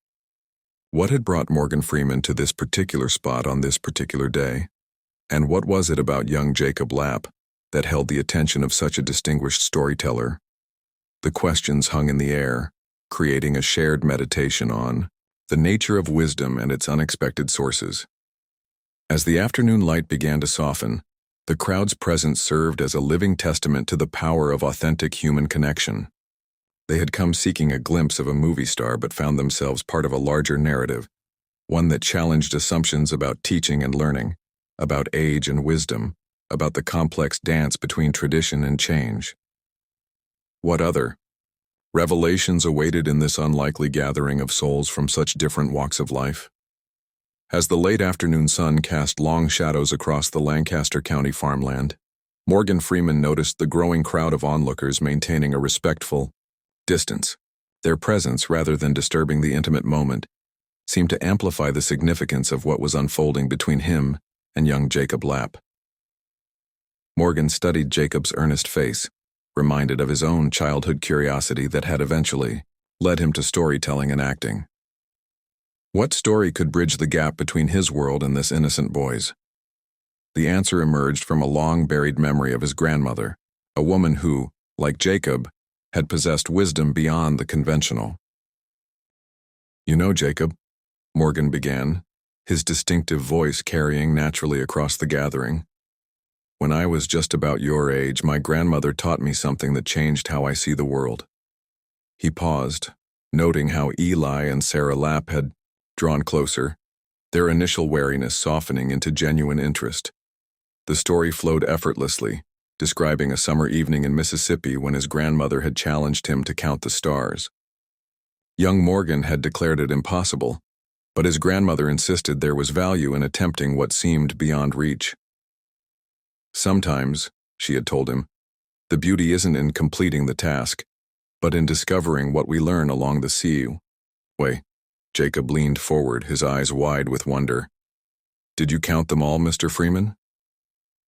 What had brought Morgan Freeman to this particular spot on this particular day? And what was it about young Jacob Lapp that held the attention of such a distinguished storyteller? The questions hung in the air, creating a shared meditation on the nature of wisdom and its unexpected sources. As the afternoon light began to soften, the crowd's presence served as a living testament to the power of authentic human connection. They had come seeking a glimpse of a movie star but found themselves part of a larger narrative, one that challenged assumptions about teaching and learning, about age and wisdom, about the complex dance between tradition and change. What other revelations awaited in this unlikely gathering of souls from such different walks of life? As the late afternoon sun cast long shadows across the Lancaster County farmland, Morgan Freeman noticed the growing crowd of onlookers maintaining a respectful distance. Their presence, rather than disturbing the intimate moment, seemed to amplify the significance of what was unfolding between him and young Jacob Lapp. Morgan studied Jacob's earnest face, reminded of his own childhood curiosity that had eventually led him to storytelling and acting. What story could bridge the gap between his world and this innocent boy's? The answer emerged from a long-buried memory of his grandmother, a woman who, like Jacob, had possessed wisdom beyond the conventional. "You know, Jacob," Morgan began, his distinctive voice carrying naturally across the gathering, "when I was just about your age, my grandmother taught me something that changed how I see the world." He paused, noting how Eli and Sarah Lapp had drawn closer, their initial wariness softening into genuine interest. The story flowed effortlessly, describing a summer evening in Mississippi when his grandmother had challenged him to count the stars. Young Morgan had declared it impossible, but his grandmother insisted there was value in attempting what seemed beyond reach. Sometimes, she had told him, the beauty isn't in completing the task, but in discovering what we learn along the way. Jacob leaned forward, his eyes wide with wonder. Did you count them all, Mr. Freeman?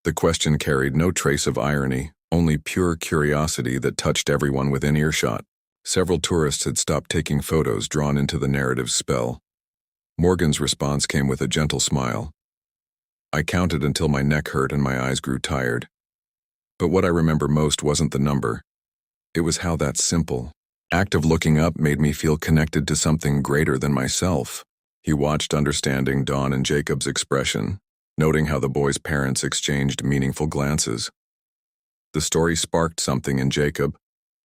The question carried no trace of irony, only pure curiosity that touched everyone within earshot. Several tourists had stopped taking photos, drawn into the narrative's spell. Morgan's response came with a gentle smile. I counted until my neck hurt and my eyes grew tired. But what I remember most wasn't the number. It was how that simple act of looking up made me feel connected to something greater than myself. He watched, understanding Dawn and Jacob's expression, noting how the boys' parents exchanged meaningful glances. The story sparked something in Jacob,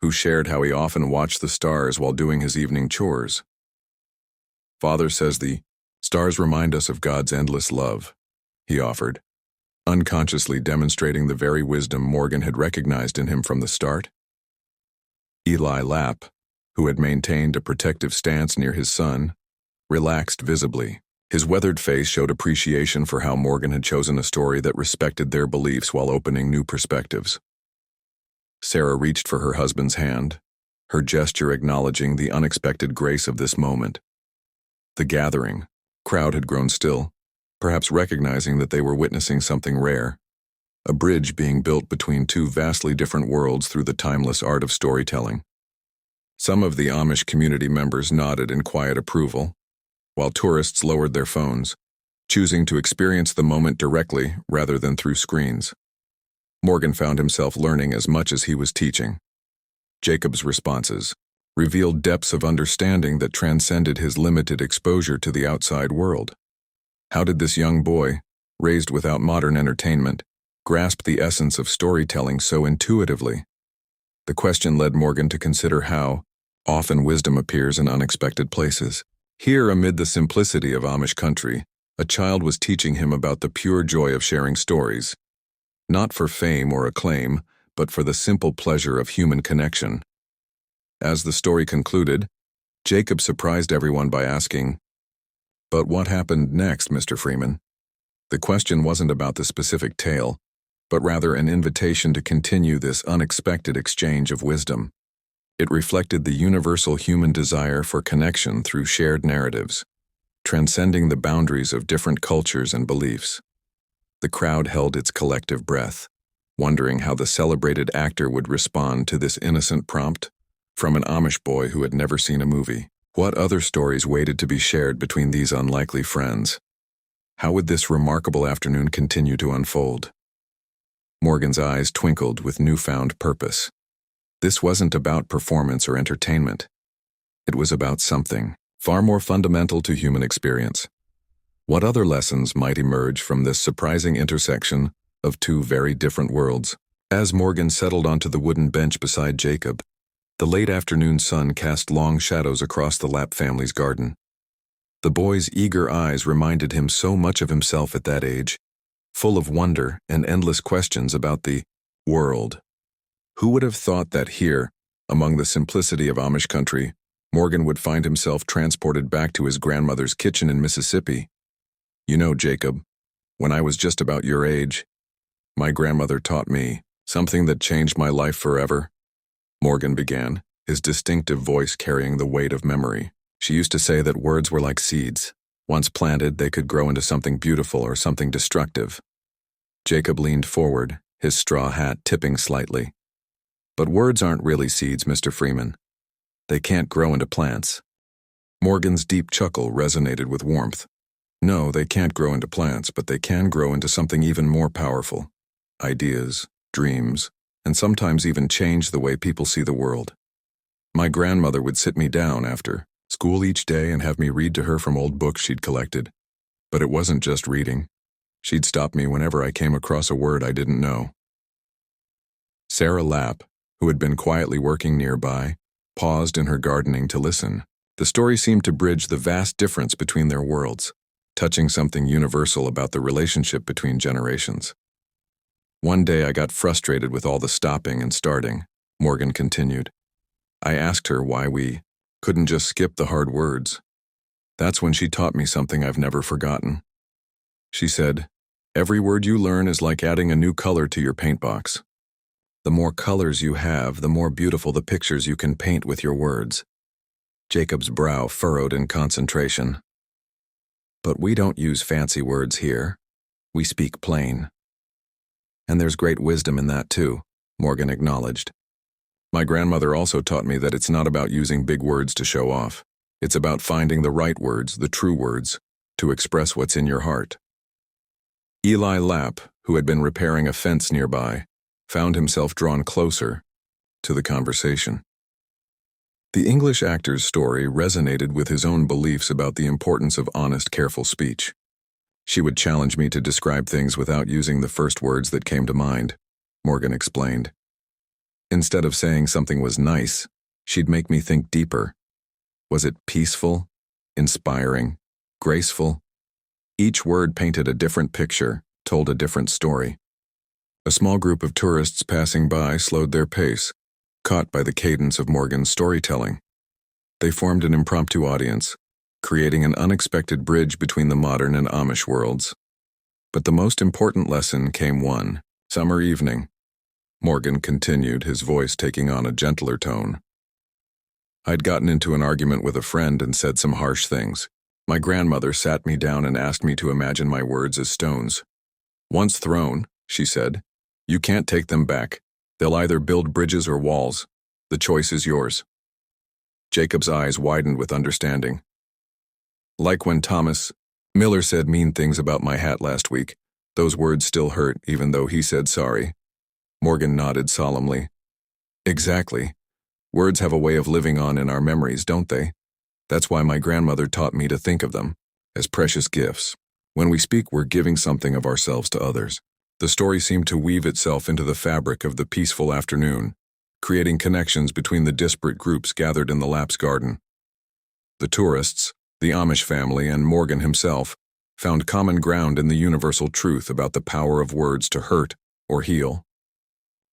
who shared how he often watched the stars while doing his evening chores. Father says the stars remind us of God's endless love, he offered, unconsciously demonstrating the very wisdom Morgan had recognized in him from the start. Eli Lapp, who had maintained a protective stance near his son, relaxed visibly. His weathered face showed appreciation for how Morgan had chosen a story that respected their beliefs while opening new perspectives. Sarah reached for her husband's hand, her gesture acknowledging the unexpected grace of this moment. The crowd had grown still, perhaps recognizing that they were witnessing something rare, a bridge being built between two vastly different worlds through the timeless art of storytelling. Some of the Amish community members nodded in quiet approval, while tourists lowered their phones, choosing to experience the moment directly rather than through screens. Morgan found himself learning as much as he was teaching. Jacob's responses revealed depths of understanding that transcended his limited exposure to the outside world. How did this young boy, raised without modern entertainment, grasp the essence of storytelling so intuitively? The question led Morgan to consider how often wisdom appears in unexpected places. Here, amid the simplicity of Amish country, a child was teaching him about the pure joy of sharing stories, not for fame or acclaim, but for the simple pleasure of human connection. As the story concluded, Jacob surprised everyone by asking, "But what happened next, Mr. Freeman?" The question wasn't about the specific tale, but rather an invitation to continue this unexpected exchange of wisdom. It reflected the universal human desire for connection through shared narratives, transcending the boundaries of different cultures and beliefs. The crowd held its collective breath, wondering how the celebrated actor would respond to this innocent prompt from an Amish boy who had never seen a movie. What other stories waited to be shared between these unlikely friends? How would this remarkable afternoon continue to unfold? Morgan's eyes twinkled with newfound purpose. This wasn't about performance or entertainment. It was about something far more fundamental to human experience. What other lessons might emerge from this surprising intersection of two very different worlds? As Morgan settled onto the wooden bench beside Jacob, the late afternoon sun cast long shadows across the Lapp family's garden. The boy's eager eyes reminded him so much of himself at that age, full of wonder and endless questions about the world. Who would have thought that here, among the simplicity of Amish country, Morgan would find himself transported back to his grandmother's kitchen in Mississippi? You know, Jacob, when I was just about your age, my grandmother taught me something that changed my life forever. Morgan began, his distinctive voice carrying the weight of memory. She used to say that words were like seeds. Once planted, they could grow into something beautiful or something destructive. Jacob leaned forward, his straw hat tipping slightly. But words aren't really seeds, Mr. Freeman. They can't grow into plants. Morgan's deep chuckle resonated with warmth. No, they can't grow into plants, but they can grow into something even more powerful. Ideas, dreams, and sometimes even change the way people see the world. My grandmother would sit me down after school each day and have me read to her from old books she'd collected. But it wasn't just reading. She'd stop me whenever I came across a word I didn't know. Sarah Lapp, who had been quietly working nearby, paused in her gardening to listen, The story seemed to bridge the vast difference between their worlds, touching something universal about the relationship between generations. One day I got frustrated with all the stopping and starting, Morgan continued. I asked her why we couldn't just skip the hard words. That's when she taught me something I've never forgotten. She said, "Every word you learn is like adding a new color to your paint box. The more colors you have, the more beautiful the pictures you can paint with your words." Jacob's brow furrowed in concentration. "But we don't use fancy words here. We speak plain." "And there's great wisdom in that too," Morgan acknowledged. "My grandmother also taught me that it's not about using big words to show off. It's about finding the right words, the true words, to express what's in your heart." Eli Lapp, who had been repairing a fence nearby, found himself drawn closer to the conversation. The English actor's story resonated with his own beliefs about the importance of honest, careful speech. She would challenge me to describe things without using the first words that came to mind, Morgan explained. Instead of saying something was nice, she'd make me think deeper. Was it peaceful, inspiring, graceful? Each word painted a different picture, told a different story. A small group of tourists passing by slowed their pace, caught by the cadence of Morgan's storytelling. They formed an impromptu audience, creating an unexpected bridge between the modern and Amish worlds. But the most important lesson came one summer evening. Morgan continued, his voice taking on a gentler tone. "I'd gotten into an argument with a friend and said some harsh things. My grandmother sat me down and asked me to imagine my words as stones. Once thrown, she said, you can't take them back. They'll either build bridges or walls. The choice is yours." Jacob's eyes widened with understanding. "Like when Thomas Miller said mean things about my hat last week. Those words still hurt, even though he said sorry." Morgan nodded solemnly. "Exactly. Words have a way of living on in our memories, don't they? That's why my grandmother taught me to think of them as precious gifts. When we speak, we're giving something of ourselves to others." The story seemed to weave itself into the fabric of the peaceful afternoon, creating connections between the disparate groups gathered in the Lapp's garden. The tourists, the Amish family, and Morgan himself found common ground in the universal truth about the power of words to hurt or heal.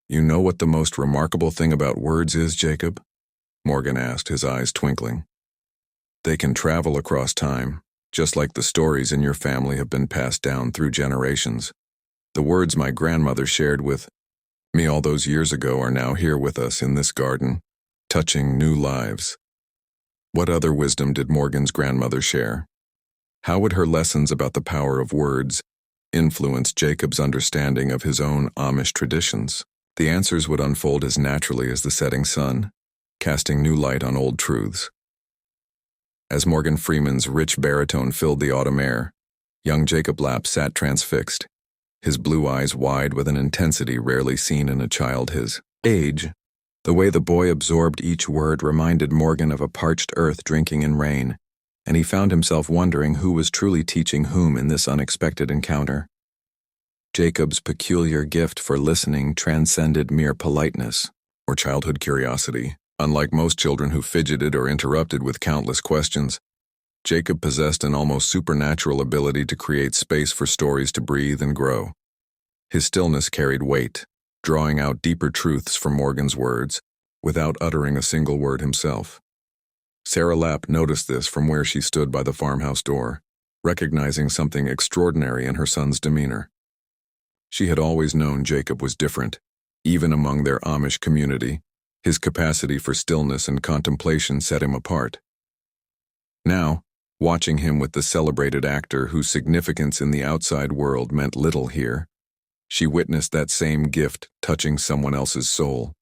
"You know what the most remarkable thing about words is, Jacob?" Morgan asked, his eyes twinkling. "They can travel across time, just like the stories in your family have been passed down through generations. The words my grandmother shared with me all those years ago are now here with us in this garden, touching new lives." What other wisdom did Morgan's grandmother share? How would her lessons about the power of words influence Jacob's understanding of his own Amish traditions? The answers would unfold as naturally as the setting sun, casting new light on old truths. As Morgan Freeman's rich baritone filled the autumn air, young Jacob Lapp sat transfixed, his blue eyes wide with an intensity rarely seen in a child his age. The way the boy absorbed each word reminded Morgan of a parched earth drinking in rain, and he found himself wondering who was truly teaching whom in this unexpected encounter. Jacob's peculiar gift for listening transcended mere politeness or childhood curiosity. Unlike most children who fidgeted or interrupted with countless questions, Jacob possessed an almost supernatural ability to create space for stories to breathe and grow. His stillness carried weight, drawing out deeper truths from Morgan's words, without uttering a single word himself. Sarah Lapp noticed this from where she stood by the farmhouse door, recognizing something extraordinary in her son's demeanor. She had always known Jacob was different, even among their Amish community. His capacity for stillness and contemplation set him apart. Now, watching him with the celebrated actor whose significance in the outside world meant little here, she witnessed that same gift touching someone else's soul.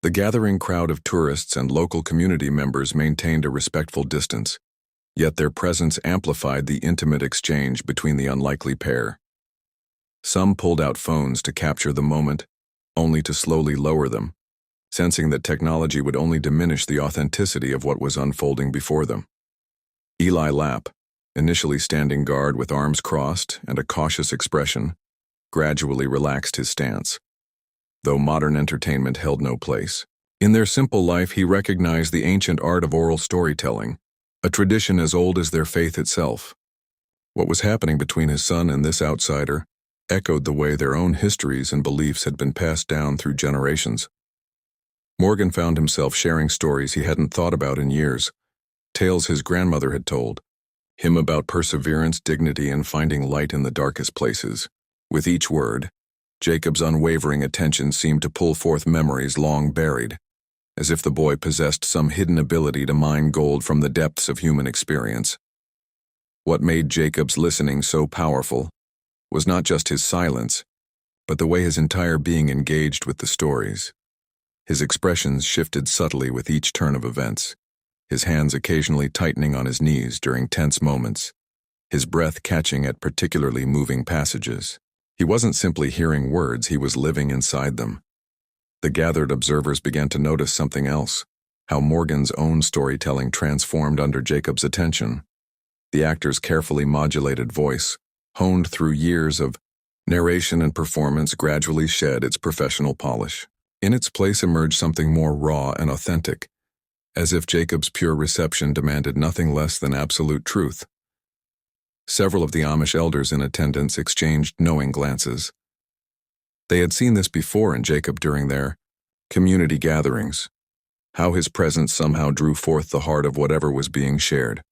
The gathering crowd of tourists and local community members maintained a respectful distance, yet their presence amplified the intimate exchange between the unlikely pair. Some pulled out phones to capture the moment, only to slowly lower them, sensing that technology would only diminish the authenticity of what was unfolding before them. Eli Lapp, initially standing guard with arms crossed and a cautious expression, gradually relaxed his stance. Though modern entertainment held no place, In their simple life, he recognized the ancient art of oral storytelling, a tradition as old as their faith itself. What was happening between his son and this outsider echoed the way their own histories and beliefs had been passed down through generations. Morgan found himself sharing stories he hadn't thought about in years, tales his grandmother had told him about perseverance, dignity, and finding light in the darkest places. With each word, Jacob's unwavering attention seemed to pull forth memories long buried, as if the boy possessed some hidden ability to mine gold from the depths of human experience. What made Jacob's listening so powerful was not just his silence, but the way his entire being engaged with the stories. His expressions shifted subtly with each turn of events, his hands occasionally tightening on his knees during tense moments, his breath catching at particularly moving passages. He wasn't simply hearing words, he was living inside them. The gathered observers began to notice something else, how Morgan's own storytelling transformed under Jacob's attention. The actor's carefully modulated voice, honed through years of narration and performance, gradually shed its professional polish. In its place emerged something more raw and authentic, as if Jacob's pure reception demanded nothing less than absolute truth. Several of the Amish elders in attendance exchanged knowing glances. They had seen this before in Jacob during their community gatherings, how his presence somehow drew forth the heart of whatever was being shared.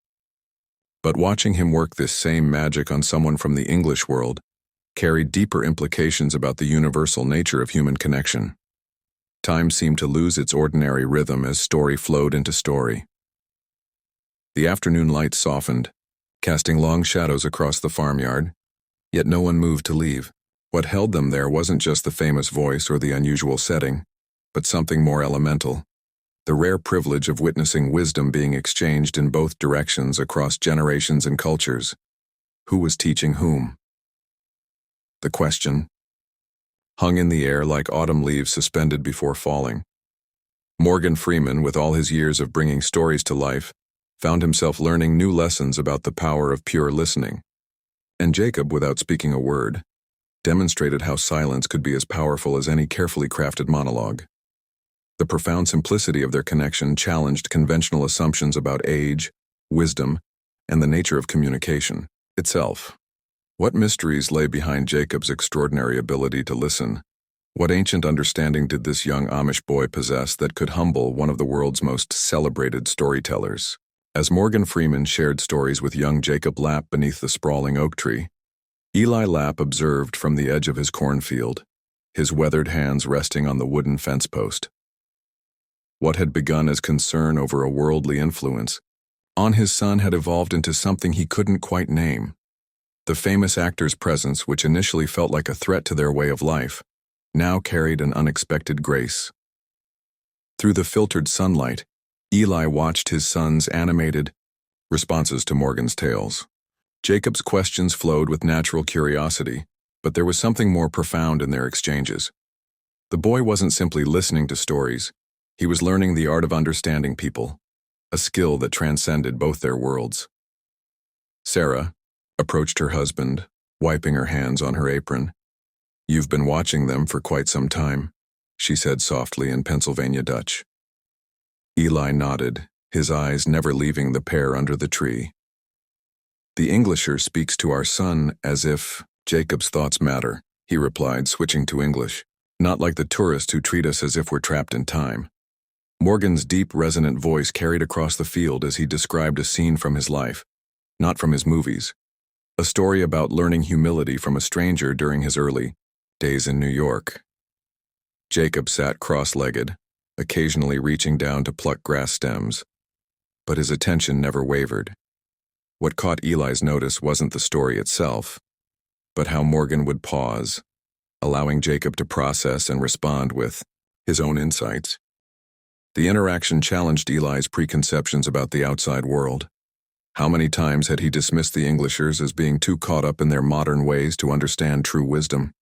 But watching him work this same magic on someone from the English world carried deeper implications about the universal nature of human connection. Time seemed to lose its ordinary rhythm as story flowed into story. The afternoon light softened, casting long shadows across the farmyard, yet no one moved to leave. What held them there wasn't just the famous voice or the unusual setting, but something more elemental, the rare privilege of witnessing wisdom being exchanged in both directions across generations and cultures. Who was teaching whom? The question hung in the air like autumn leaves suspended before falling. Morgan Freeman, with all his years of bringing stories to life, found himself learning new lessons about the power of pure listening. And Jacob, without speaking a word, demonstrated how silence could be as powerful as any carefully crafted monologue. The profound simplicity of their connection challenged conventional assumptions about age, wisdom, and the nature of communication itself. What mysteries lay behind Jacob's extraordinary ability to listen? What ancient understanding did this young Amish boy possess that could humble one of the world's most celebrated storytellers? As Morgan Freeman shared stories with young Jacob Lapp beneath the sprawling oak tree, Eli Lapp observed from the edge of his cornfield, his weathered hands resting on the wooden fence post. What had begun as concern over a worldly influence on his son had evolved into something he couldn't quite name. The famous actor's presence, which initially felt like a threat to their way of life, now carried an unexpected grace. Through the filtered sunlight, Eli watched his son's animated responses to Morgan's tales. Jacob's questions flowed with natural curiosity, but there was something more profound in their exchanges. The boy wasn't simply listening to stories, he was learning the art of understanding people, a skill that transcended both their worlds. Sarah approached her husband, wiping her hands on her apron. "You've been watching them for quite some time," she said softly in Pennsylvania Dutch. Eli nodded, his eyes never leaving the pair under the tree. "The Englisher speaks to our son as if Jacob's thoughts matter," he replied, switching to English. "Not like the tourists who treat us as if we're trapped in time." Morgan's deep, resonant voice carried across the field as he described a scene from his life, not from his movies. A story about learning humility from a stranger during his early days in New York. Jacob sat cross-legged, occasionally reaching down to pluck grass stems, but his attention never wavered. What caught Eli's notice wasn't the story itself, but how Morgan would pause, allowing Jacob to process and respond with his own insights. The interaction challenged Eli's preconceptions about the outside world. How many times had he dismissed the Englishers as being too caught up in their modern ways to understand true wisdom?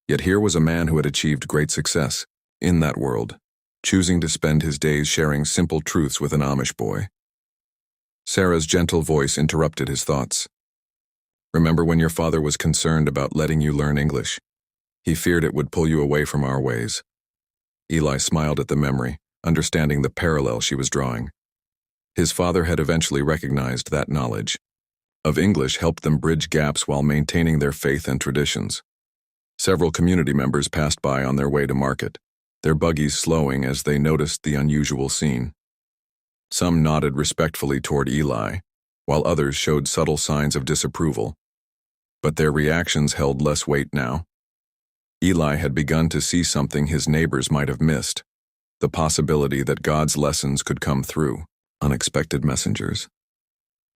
Yet here was a man who had achieved great success in that world, choosing to spend his days sharing simple truths with an Amish boy. Sarah's gentle voice interrupted his thoughts. "Remember when your father was concerned about letting you learn English? He feared it would pull you away from our ways." Eli smiled at the memory, understanding the parallel she was drawing. His father had eventually recognized that knowledge of English helped them bridge gaps while maintaining their faith and traditions. Several community members passed by on their way to market, their buggies slowing as they noticed the unusual scene. Some nodded respectfully toward Eli, while others showed subtle signs of disapproval. But their reactions held less weight now. Eli had begun to see something his neighbors might have missed, the possibility that God's lessons could come through unexpected messengers.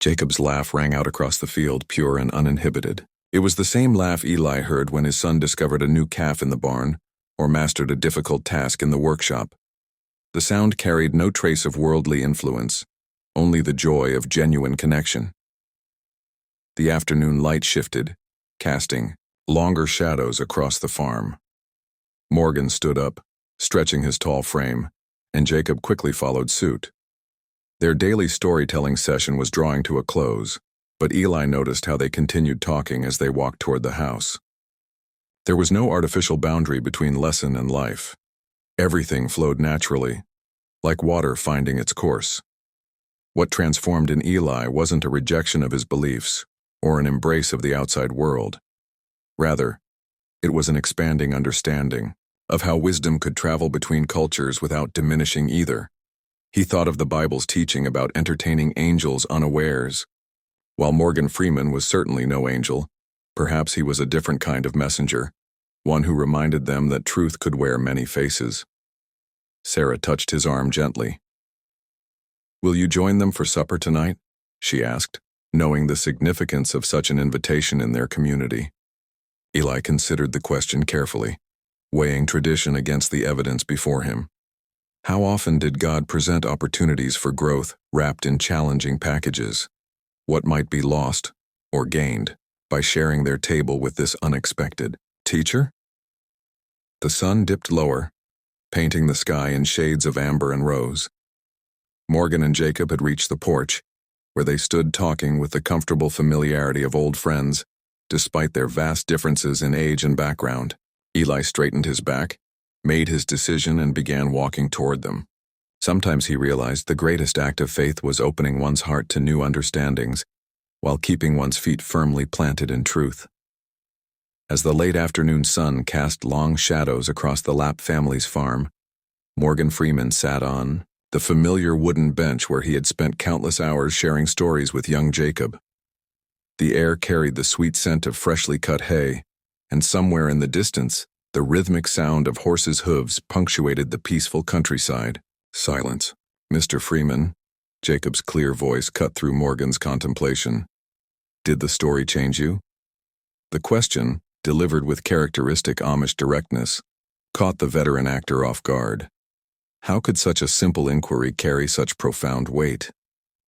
Jacob's laugh rang out across the field, pure and uninhibited. It was the same laugh Eli heard when his son discovered a new calf in the barn or mastered a difficult task in the workshop. The sound carried no trace of worldly influence, only the joy of genuine connection. The afternoon light shifted, casting longer shadows across the farm. Morgan stood up, stretching his tall frame, and Jacob quickly followed suit. Their daily storytelling session was drawing to a close, but Eli noticed how they continued talking as they walked toward the house. There was no artificial boundary between lesson and life. Everything flowed naturally, like water finding its course. What transformed in Eli wasn't a rejection of his beliefs or an embrace of the outside world. Rather, it was an expanding understanding of how wisdom could travel between cultures without diminishing either. He thought of the Bible's teaching about entertaining angels unawares. While Morgan Freeman was certainly no angel, perhaps he was a different kind of messenger, one who reminded them that truth could wear many faces. Sarah touched his arm gently. "Will you join them for supper tonight?" she asked, knowing the significance of such an invitation in their community. Eli considered the question carefully, weighing tradition against the evidence before him. How often did God present opportunities for growth wrapped in challenging packages? What might be lost or gained by sharing their table with this unexpected teacher? The sun dipped lower, painting the sky in shades of amber and rose. Morgan and Jacob had reached the porch, where they stood talking with the comfortable familiarity of old friends, despite their vast differences in age and background. Eli straightened his back, made his decision, and began walking toward them. Sometimes he realized the greatest act of faith was opening one's heart to new understandings, while keeping one's feet firmly planted in truth. As the late afternoon sun cast long shadows across the Lapp family's farm, Morgan Freeman sat on the familiar wooden bench where he had spent countless hours sharing stories with young Jacob. The air carried the sweet scent of freshly cut hay, and somewhere in the distance, the rhythmic sound of horses' hooves punctuated the peaceful countryside. Silence. "Mr. Freeman," Jacob's clear voice cut through Morgan's contemplation. "Did the story change you?" The question, delivered with characteristic Amish directness, caught the veteran actor off guard. How could such a simple inquiry carry such profound weight?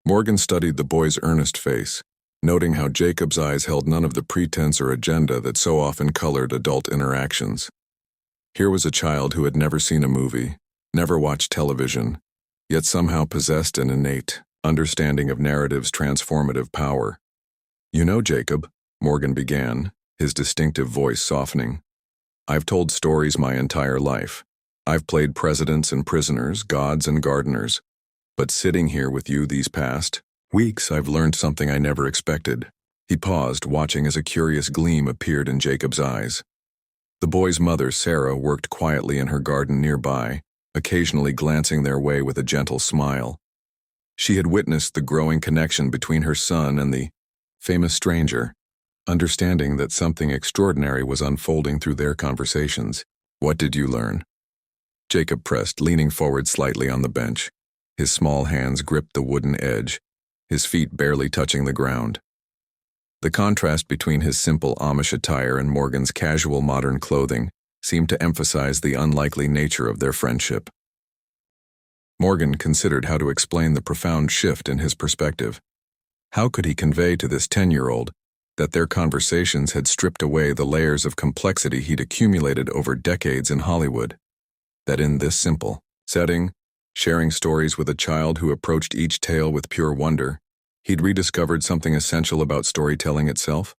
Morgan studied the boy's earnest face, noting how Jacob's eyes held none of the pretense or agenda that so often colored adult interactions. Here was a child who had never seen a movie, never watched television, yet somehow possessed an innate understanding of narrative's transformative power. "You know, Jacob," Morgan began, his distinctive voice softening, "I've told stories my entire life. I've played presidents and prisoners, gods and gardeners. But sitting here with you these past weeks, I've learned something I never expected." He paused, watching as a curious gleam appeared in Jacob's eyes. The boy's mother, Sarah, worked quietly in her garden nearby, occasionally glancing their way with a gentle smile. She had witnessed the growing connection between her son and the famous stranger, understanding that something extraordinary was unfolding through their conversations. "What did you learn?" Jacob pressed, leaning forward slightly on the bench. His small hands gripped the wooden edge, his feet barely touching the ground. The contrast between his simple Amish attire and Morgan's casual modern clothing seemed to emphasize the unlikely nature of their friendship. Morgan considered how to explain the profound shift in his perspective. How could he convey to this 10-year-old that their conversations had stripped away the layers of complexity he'd accumulated over decades in Hollywood? That in this simple setting, sharing stories with a child who approached each tale with pure wonder, he'd rediscovered something essential about storytelling itself?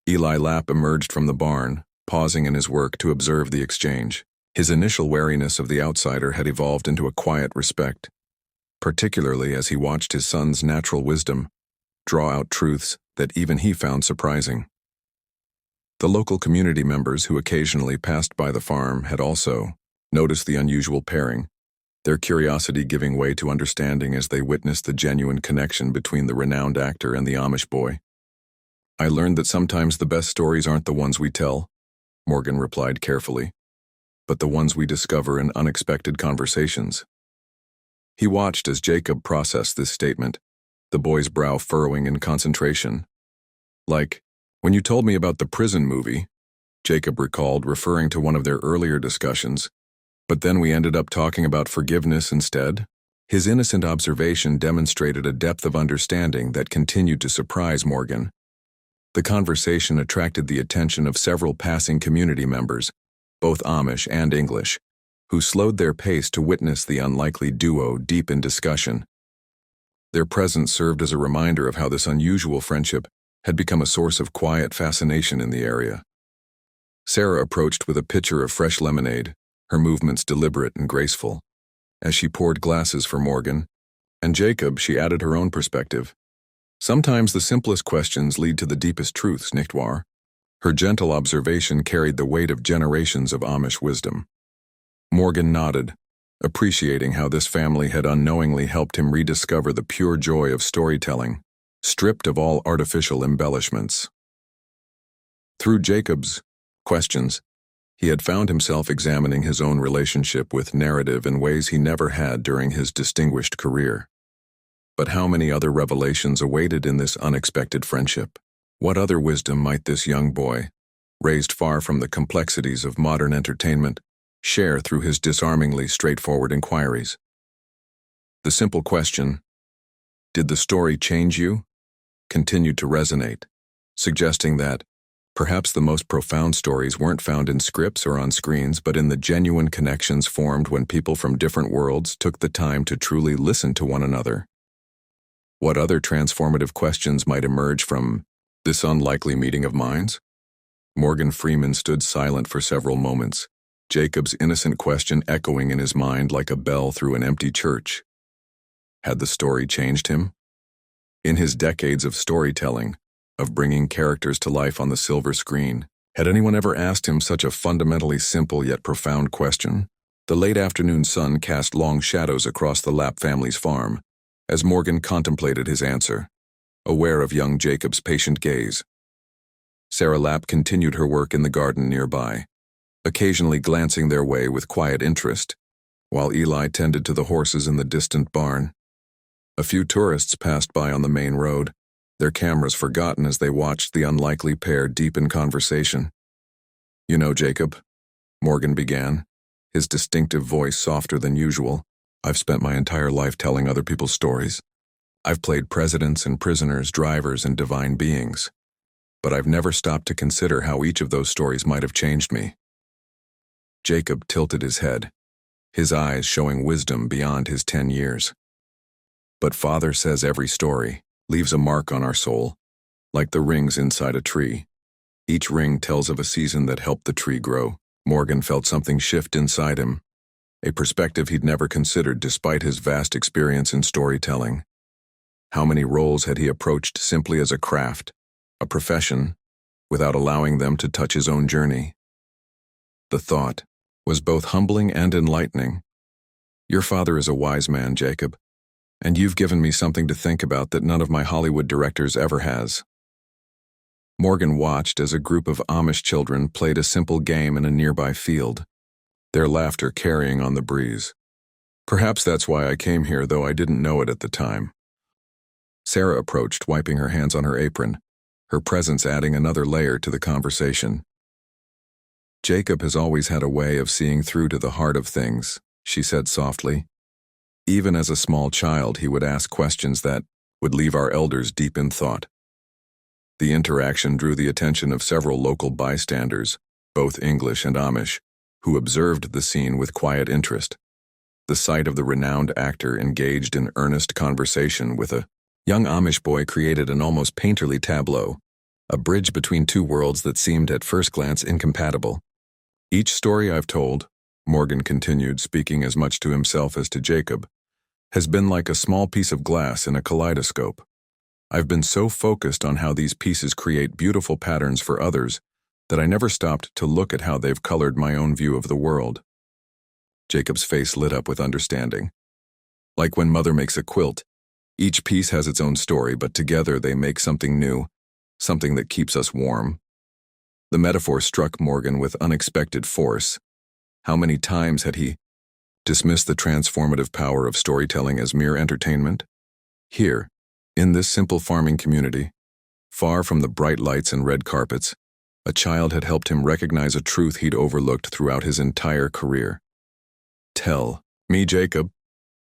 Eli Lapp emerged from the barn, pausing in his work to observe the exchange. His initial wariness of the outsider had evolved into a quiet respect, particularly as he watched his son's natural wisdom draw out truths that even he found surprising. The local community members who occasionally passed by the farm had also noticed the unusual pairing, their curiosity giving way to understanding as they witnessed the genuine connection between the renowned actor and the Amish boy. "I learned that sometimes the best stories aren't the ones we tell," Morgan replied carefully, "but the ones we discover in unexpected conversations." He watched as Jacob processed this statement, the boy's brow furrowing in concentration. "Like, when you told me about the prison movie," Jacob recalled, referring to one of their earlier discussions, "but then we ended up talking about forgiveness instead." His innocent observation demonstrated a depth of understanding that continued to surprise Morgan. The conversation attracted the attention of several passing community members, both Amish and English, who slowed their pace to witness the unlikely duo deep in discussion. Their presence served as a reminder of how this unusual friendship had become a source of quiet fascination in the area. Sarah approached with a pitcher of fresh lemonade, her movements deliberate and graceful. As she poured glasses for Morgan and Jacob, she added her own perspective. "Sometimes the simplest questions lead to the deepest truths, nicht wahr?" Her gentle observation carried the weight of generations of Amish wisdom. Morgan nodded, appreciating how this family had unknowingly helped him rediscover the pure joy of storytelling, stripped of all artificial embellishments. Through Jacob's questions, he had found himself examining his own relationship with narrative in ways he never had during his distinguished career. But how many other revelations awaited in this unexpected friendship? What other wisdom might this young boy, raised far from the complexities of modern entertainment, share through his disarmingly straightforward inquiries? The simple question, "Did the story change you?" continued to resonate, suggesting that perhaps the most profound stories weren't found in scripts or on screens, but in the genuine connections formed when people from different worlds took the time to truly listen to one another. What other transformative questions might emerge from this unlikely meeting of minds? Morgan Freeman stood silent for several moments, Jacob's innocent question echoing in his mind like a bell through an empty church. Had the story changed him? In his decades of storytelling, of bringing characters to life on the silver screen, had anyone ever asked him such a fundamentally simple yet profound question? The late afternoon sun cast long shadows across the Lapp family's farm, as Morgan contemplated his answer, aware of young Jacob's patient gaze. Sarah Lapp continued her work in the garden nearby, occasionally glancing their way with quiet interest, while Eli tended to the horses in the distant barn. A few tourists passed by on the main road, their cameras forgotten as they watched the unlikely pair deep in conversation. "You know, Jacob," Morgan began, his distinctive voice softer than usual, "I've spent my entire life telling other people's stories. I've played presidents and prisoners, drivers and divine beings. But I've never stopped to consider how each of those stories might have changed me." Jacob tilted his head, his eyes showing wisdom beyond his 10 years. "But Father says every story leaves a mark on our soul, like the rings inside a tree. Each ring tells of a season that helped the tree grow." Morgan felt something shift inside him, a perspective he'd never considered despite his vast experience in storytelling. How many roles had he approached simply as a craft, a profession, without allowing them to touch his own journey? The thought was both humbling and enlightening. "Your father is a wise man, Jacob, and you've given me something to think about that none of my Hollywood directors ever has." Morgan watched as a group of Amish children played a simple game in a nearby field, their laughter carrying on the breeze. "Perhaps that's why I came here, though I didn't know it at the time." Sarah approached, wiping her hands on her apron, her presence adding another layer to the conversation. "Jacob has always had a way of seeing through to the heart of things," she said softly. "Even as a small child, he would ask questions that would leave our elders deep in thought." The interaction drew the attention of several local bystanders, both English and Amish, who observed the scene with quiet interest. The sight of the renowned actor engaged in earnest conversation with a young Amish boy created an almost painterly tableau, a bridge between two worlds that seemed at first glance incompatible. "Each story I've told," Morgan continued, speaking as much to himself as to Jacob, has been like a small piece of glass in a kaleidoscope. I've been so focused on how these pieces create beautiful patterns for others that I never stopped to look at how they've colored my own view of the world. Jacob's face lit up with understanding. Like when mother makes a quilt, each piece has its own story, but together they make something new, something that keeps us warm. The metaphor struck Morgan with unexpected force. How many times had he dismissed the transformative power of storytelling as mere entertainment? Here, in this simple farming community, far from the bright lights and red carpets, a child had helped him recognize a truth he'd overlooked throughout his entire career. "Tell me, Jacob,"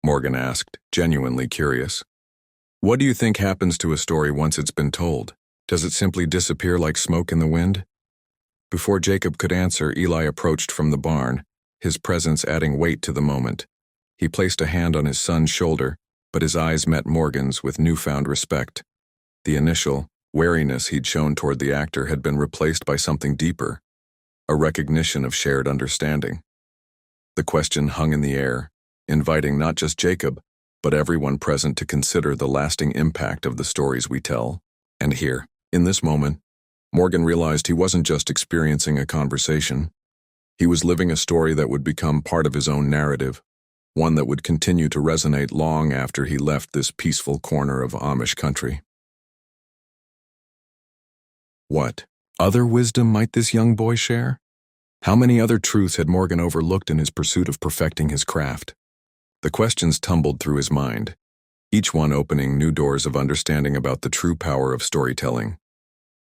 Morgan asked, genuinely curious. "What do you think happens to a story once it's been told? Does it simply disappear like smoke in the wind?" Before Jacob could answer, Eli approached from the barn, his presence adding weight to the moment. He placed a hand on his son's shoulder, but his eyes met Morgan's with newfound respect. The initial wariness he'd shown toward the actor had been replaced by something deeper, a recognition of shared understanding. The question hung in the air, inviting not just Jacob, but everyone present to consider the lasting impact of the stories we tell. And here, in this moment, Morgan realized he wasn't just experiencing a conversation. He was living a story that would become part of his own narrative, one that would continue to resonate long after he left this peaceful corner of Amish country. What other wisdom might this young boy share? How many other truths had Morgan overlooked in his pursuit of perfecting his craft? The questions tumbled through his mind, each one opening new doors of understanding about the true power of storytelling.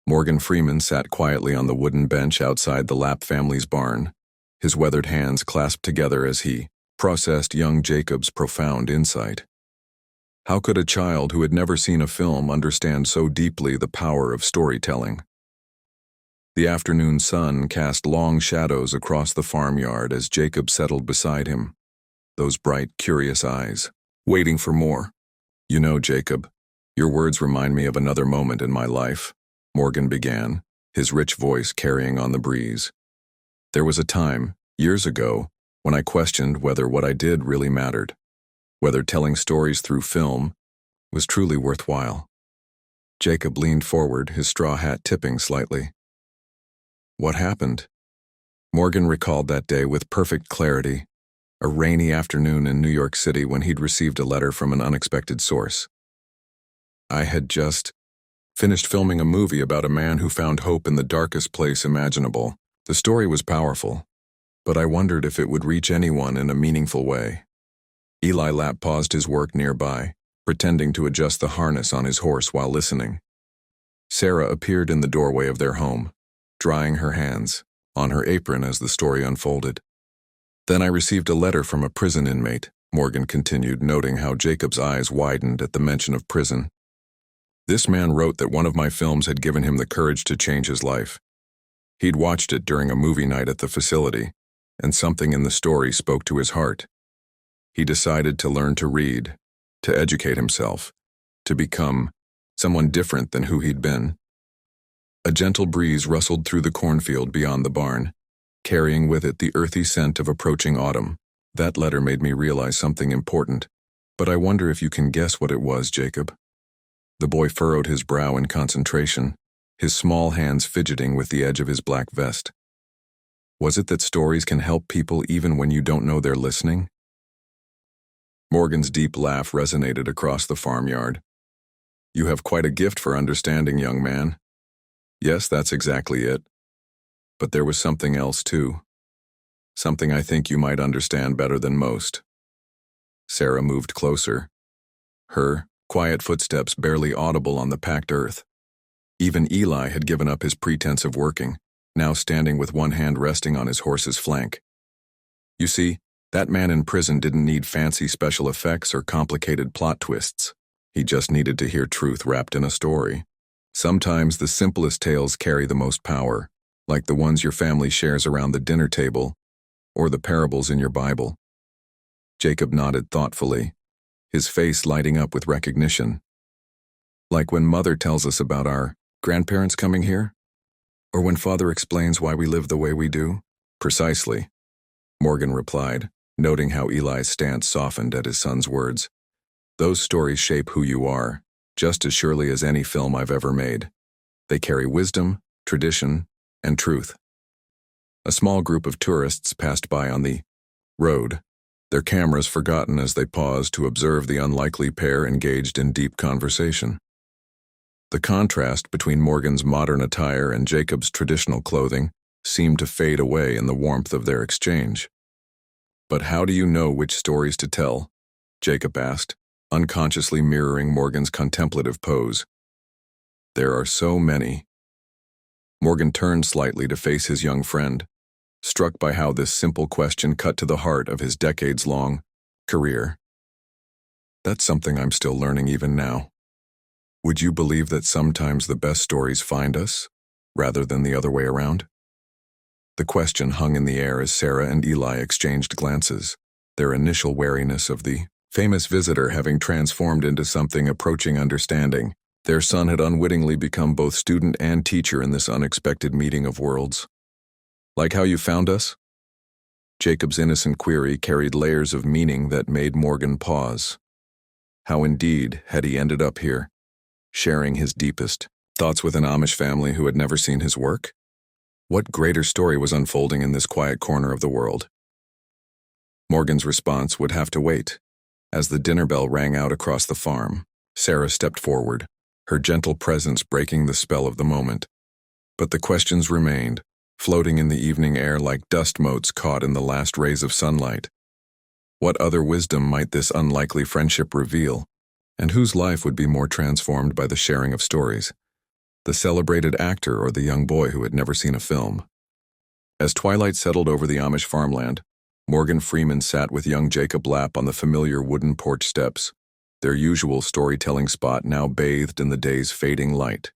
Morgan Freeman sat quietly on the wooden bench outside the Lapp family's barn, his weathered hands clasped together as he processed young Jacob's profound insight. How could a child who had never seen a film understand so deeply the power of storytelling? The afternoon sun cast long shadows across the farmyard as Jacob settled beside him, those bright, curious eyes, waiting for more. "You know, Jacob, your words remind me of another moment in my life," Morgan began, his rich voice carrying on the breeze. "There was a time, years ago, when I questioned whether what I did really mattered, whether telling stories through film was truly worthwhile." Jacob leaned forward, his straw hat tipping slightly. What happened? Morgan recalled that day with perfect clarity, a rainy afternoon in New York City when he'd received a letter from an unexpected source. "I had just finished filming a movie about a man who found hope in the darkest place imaginable. The story was powerful, but I wondered if it would reach anyone in a meaningful way." Eli Lapp paused his work nearby, pretending to adjust the harness on his horse while listening. Sarah appeared in the doorway of their home, drying her hands on her apron as the story unfolded. "Then I received a letter from a prison inmate," Morgan continued, noting how Jacob's eyes widened at the mention of prison. "This man wrote that one of my films had given him the courage to change his life. He'd watched it during a movie night at the facility, and something in the story spoke to his heart. He decided to learn to read, to educate himself, to become someone different than who he'd been." A gentle breeze rustled through the cornfield beyond the barn, carrying with it the earthy scent of approaching autumn. "That letter made me realize something important, but I wonder if you can guess what it was, Jacob." The boy furrowed his brow in concentration, his small hands fidgeting with the edge of his black vest. "Was it that stories can help people even when you don't know they're listening?" Morgan's deep laugh resonated across the farmyard. "You have quite a gift for understanding, young man." "Yes, that's exactly it. But there was something else too. Something I think you might understand better than most." Sarah moved closer, her quiet footsteps barely audible on the packed earth. Even Eli had given up his pretense of working, now standing with one hand resting on his horse's flank. "You see, that man in prison didn't need fancy special effects or complicated plot twists. He just needed to hear truth wrapped in a story. Sometimes the simplest tales carry the most power, like the ones your family shares around the dinner table, or the parables in your Bible." Jacob nodded thoughtfully, his face lighting up with recognition. "Like when Mother tells us about our grandparents coming here? Or when Father explains why we live the way we do?" "Precisely. Morgan replied, noting how Eli's stance softened at his son's words. Those stories shape who you are, just as surely as any film I've ever made. They carry wisdom, tradition, and truth. A small group of tourists passed by on the road, their cameras forgotten as they paused to observe the unlikely pair engaged in deep conversation. The contrast between Morgan's modern attire and Jacob's traditional clothing seemed to fade away in the warmth of their exchange. But how do you know which stories to tell? Jacob asked, unconsciously mirroring Morgan's contemplative pose. There are so many. Morgan turned slightly to face his young friend, struck by how this simple question cut to the heart of his decades-long career. That's something I'm still learning even now. Would you believe that sometimes the best stories find us, rather than the other way around? The question hung in the air as Sarah and Eli exchanged glances, their initial wariness of the famous visitor having transformed into something approaching understanding. Their son had unwittingly become both student and teacher in this unexpected meeting of worlds. Like how you found us? Jacob's innocent query carried layers of meaning that made Morgan pause. How indeed had he ended up here, sharing his deepest thoughts with an Amish family who had never seen his work? What greater story was unfolding in this quiet corner of the world? Morgan's response would have to wait. As the dinner bell rang out across the farm, Sarah stepped forward, her gentle presence breaking the spell of the moment. But the questions remained, floating in the evening air like dust motes caught in the last rays of sunlight. What other wisdom might this unlikely friendship reveal, and whose life would be more transformed by the sharing of stories? The celebrated actor or the young boy who had never seen a film? As twilight settled over the Amish farmland, Morgan Freeman sat with young Jacob Lapp on the familiar wooden porch steps, their usual storytelling spot now bathed in the day's fading light.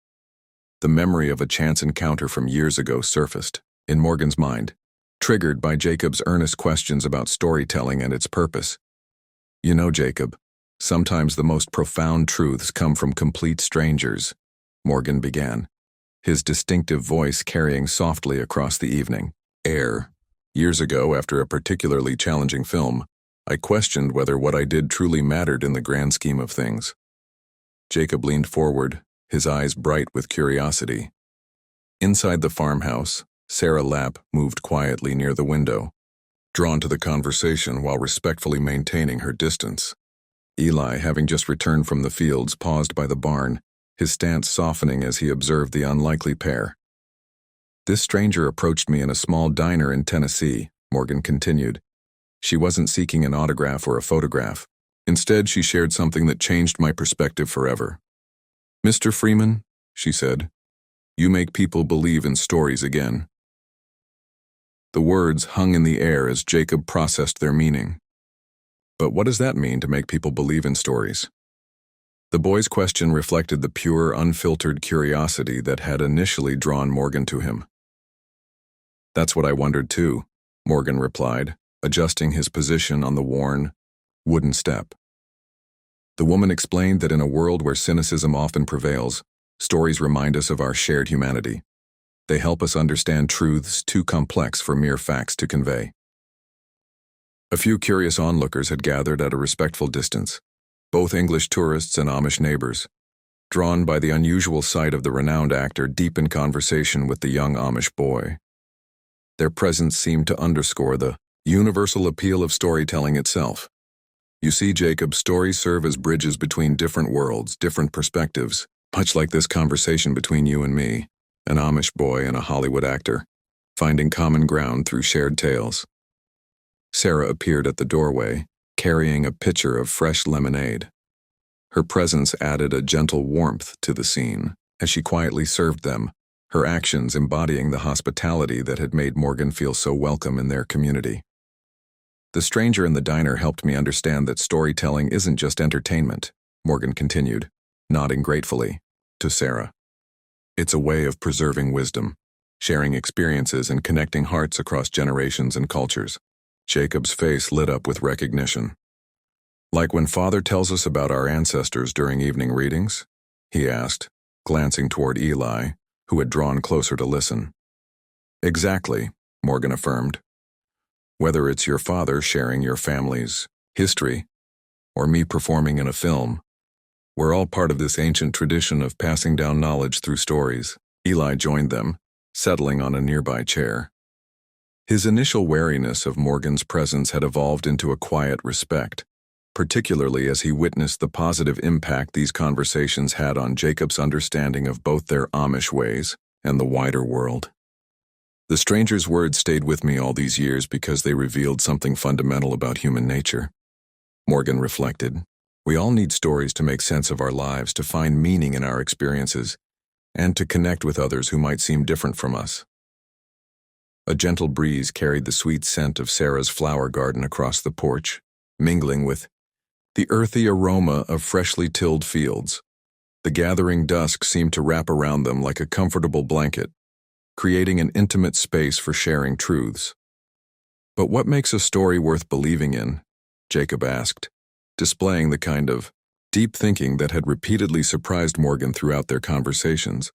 The memory of a chance encounter from years ago surfaced in Morgan's mind, triggered by Jacob's earnest questions about storytelling and its purpose. You know, Jacob, sometimes the most profound truths come from complete strangers, Morgan began, his distinctive voice carrying softly across the evening air. Years ago, after a particularly challenging film, I questioned whether what I did truly mattered in the grand scheme of things. Jacob leaned forward, his eyes bright with curiosity. Inside the farmhouse, Sarah Lapp moved quietly near the window, drawn to the conversation while respectfully maintaining her distance. Eli, having just returned from the fields, paused by the barn, his stance softening as he observed the unlikely pair. This stranger approached me in a small diner in Tennessee, Morgan continued. She wasn't seeking an autograph or a photograph. Instead, she shared something that changed my perspective forever. Mr. Freeman, she said, you make people believe in stories again. The words hung in the air as Jacob processed their meaning. But what does that mean, to make people believe in stories? The boy's question reflected the pure, unfiltered curiosity that had initially drawn Morgan to him. That's what I wondered too, Morgan replied, adjusting his position on the worn, wooden step. The woman explained that in a world where cynicism often prevails, stories remind us of our shared humanity. They help us understand truths too complex for mere facts to convey. A few curious onlookers had gathered at a respectful distance, both English tourists and Amish neighbors, drawn by the unusual sight of the renowned actor deep in conversation with the young Amish boy. Their presence seemed to underscore the universal appeal of storytelling itself. You see, Jacob, stories serve as bridges between different worlds, different perspectives, much like this conversation between you and me, an Amish boy and a Hollywood actor, finding common ground through shared tales. Sarah appeared at the doorway, carrying a pitcher of fresh lemonade. Her presence added a gentle warmth to the scene as she quietly served them, her actions embodying the hospitality that had made Morgan feel so welcome in their community. The stranger in the diner helped me understand that storytelling isn't just entertainment, Morgan continued, nodding gratefully to Sarah. It's a way of preserving wisdom, sharing experiences and connecting hearts across generations and cultures. Jacob's face lit up with recognition. Like when Father tells us about our ancestors during evening readings? He asked, glancing toward Eli, who had drawn closer to listen. Exactly, Morgan affirmed. Whether it's your father sharing your family's history, or me performing in a film, we're all part of this ancient tradition of passing down knowledge through stories. Eli joined them, settling on a nearby chair. His initial wariness of Morgan's presence had evolved into a quiet respect, particularly as he witnessed the positive impact these conversations had on Jacob's understanding of both their Amish ways and the wider world. The stranger's words stayed with me all these years because they revealed something fundamental about human nature. Morgan reflected. We all need stories to make sense of our lives, to find meaning in our experiences, and to connect with others who might seem different from us. A gentle breeze carried the sweet scent of Sarah's flower garden across the porch, mingling with the earthy aroma of freshly tilled fields. The gathering dusk seemed to wrap around them like a comfortable blanket, creating an intimate space for sharing truths. But what makes a story worth believing in? Jacob asked, displaying the kind of deep thinking that had repeatedly surprised Morgan throughout their conversations.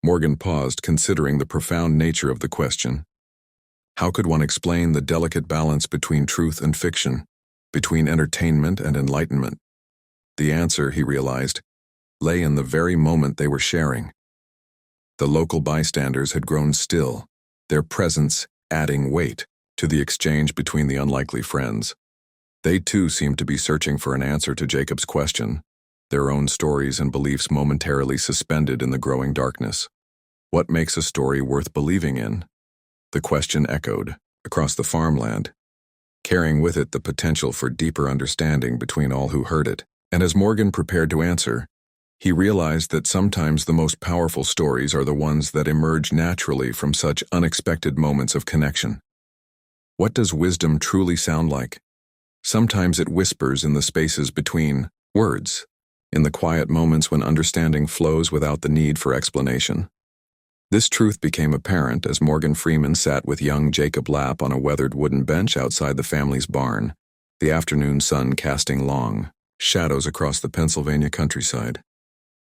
Morgan paused, considering the profound nature of the question. How could one explain the delicate balance between truth and fiction, between entertainment and enlightenment? The answer, he realized, lay in the very moment they were sharing. The local bystanders had grown still, their presence adding weight to the exchange between the unlikely friends. They too seemed to be searching for an answer to Jacob's question, their own stories and beliefs momentarily suspended in the growing darkness. What makes a story worth believing in? The question echoed across the farmland, carrying with it the potential for deeper understanding between all who heard it. And as Morgan prepared to answer, he realized that sometimes the most powerful stories are the ones that emerge naturally from such unexpected moments of connection. What does wisdom truly sound like? Sometimes it whispers in the spaces between words, in the quiet moments when understanding flows without the need for explanation. This truth became apparent as Morgan Freeman sat with young Jacob Lapp on a weathered wooden bench outside the family's barn, the afternoon sun casting long shadows across the Pennsylvania countryside.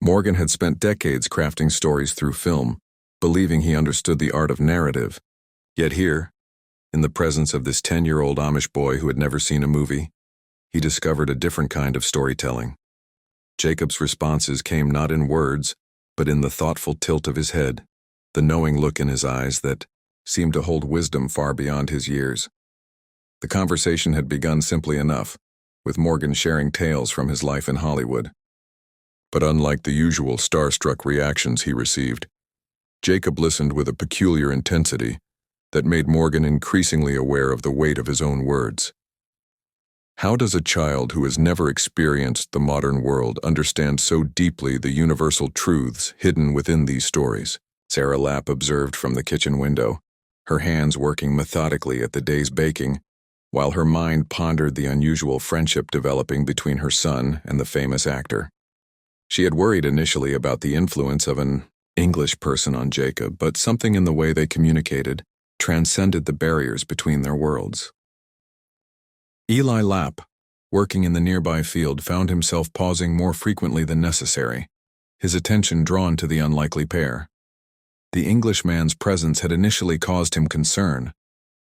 Morgan had spent decades crafting stories through film, believing he understood the art of narrative. Yet here, in the presence of this 10-year-old Amish boy who had never seen a movie, he discovered a different kind of storytelling. Jacob's responses came not in words, but in the thoughtful tilt of his head, the knowing look in his eyes that seemed to hold wisdom far beyond his years. The conversation had begun simply enough, with Morgan sharing tales from his life in Hollywood. But unlike the usual starstruck reactions he received, Jacob listened with a peculiar intensity that made Morgan increasingly aware of the weight of his own words. How does a child who has never experienced the modern world understand so deeply the universal truths hidden within these stories? Sarah Lapp observed from the kitchen window, her hands working methodically at the day's baking, while her mind pondered the unusual friendship developing between her son and the famous actor. She had worried initially about the influence of an English person on Jacob, but something in the way they communicated transcended the barriers between their worlds. Eli Lapp, working in the nearby field, found himself pausing more frequently than necessary, his attention drawn to the unlikely pair. The Englishman's presence had initially caused him concern,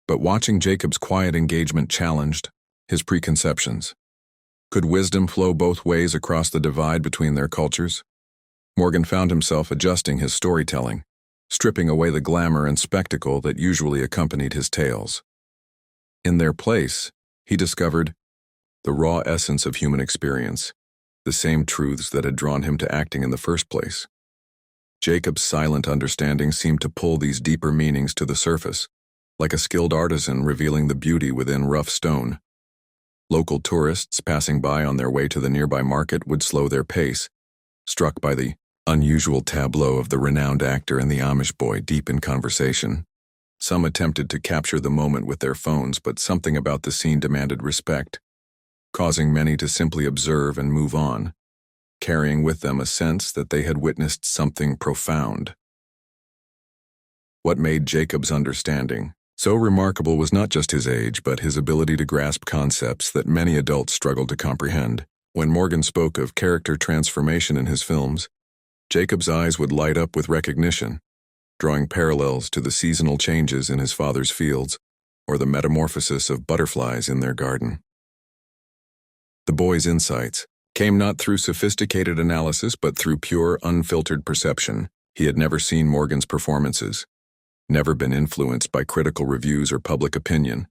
but watching Jacob's quiet engagement challenged his preconceptions. Could wisdom flow both ways across the divide between their cultures? Morgan found himself adjusting his storytelling, stripping away the glamour and spectacle that usually accompanied his tales. In their place, he discovered the raw essence of human experience, the same truths that had drawn him to acting in the first place. Jacob's silent understanding seemed to pull these deeper meanings to the surface, like a skilled artisan revealing the beauty within rough stone. Local tourists passing by on their way to the nearby market would slow their pace, struck by the unusual tableau of the renowned actor and the Amish boy deep in conversation. Some attempted to capture the moment with their phones, but something about the scene demanded respect, causing many to simply observe and move on, carrying with them a sense that they had witnessed something profound. What made Jacob's understanding so remarkable was not just his age, but his ability to grasp concepts that many adults struggled to comprehend. When Morgan spoke of character transformation in his films, Jacob's eyes would light up with recognition, drawing parallels to the seasonal changes in his father's fields. or the metamorphosis of butterflies in their garden. The boy's insights came not through sophisticated analysis but through pure, unfiltered perception. He had never seen Morgan's performances, never been influenced by critical reviews or public opinion.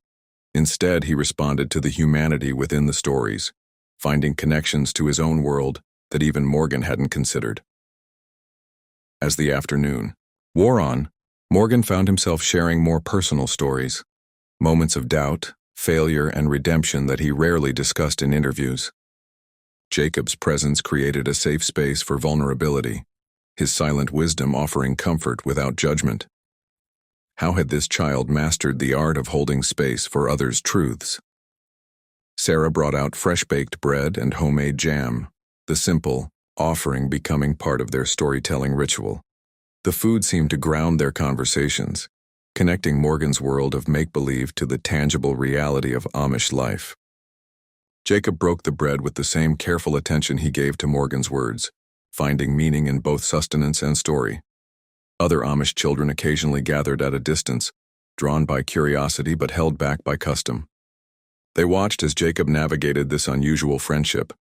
Instead, he responded to the humanity within the stories, finding connections to his own world that even Morgan hadn't considered. As the afternoon wore on, Morgan found himself sharing more personal stories, moments of doubt, failure, and redemption that he rarely discussed in interviews. Jacob's presence created a safe space for vulnerability, his silent wisdom offering comfort without judgment. How had this child mastered the art of holding space for others' truths? Sarah brought out fresh-baked bread and homemade jam, the simple offering becoming part of their storytelling ritual. The food seemed to ground their conversations, connecting Morgan's world of make-believe to the tangible reality of Amish life. Jacob broke the bread with the same careful attention he gave to Morgan's words, finding meaning in both sustenance and story. Other Amish children occasionally gathered at a distance, drawn by curiosity but held back by custom. They watched as Jacob navigated this unusual friendship,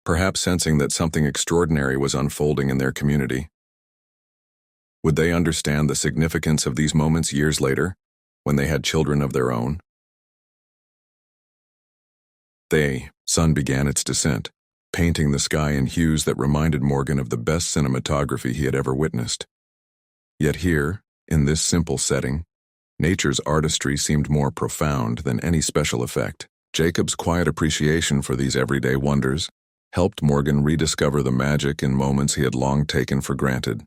perhaps sensing that something extraordinary was unfolding in their community. Would they understand the significance of these moments years later, when they had children of their own? The sun began its descent, painting the sky in hues that reminded Morgan of the best cinematography he had ever witnessed. Yet here, in this simple setting, nature's artistry seemed more profound than any special effect. Jacob's quiet appreciation for these everyday wonders helped Morgan rediscover the magic in moments he had long taken for granted.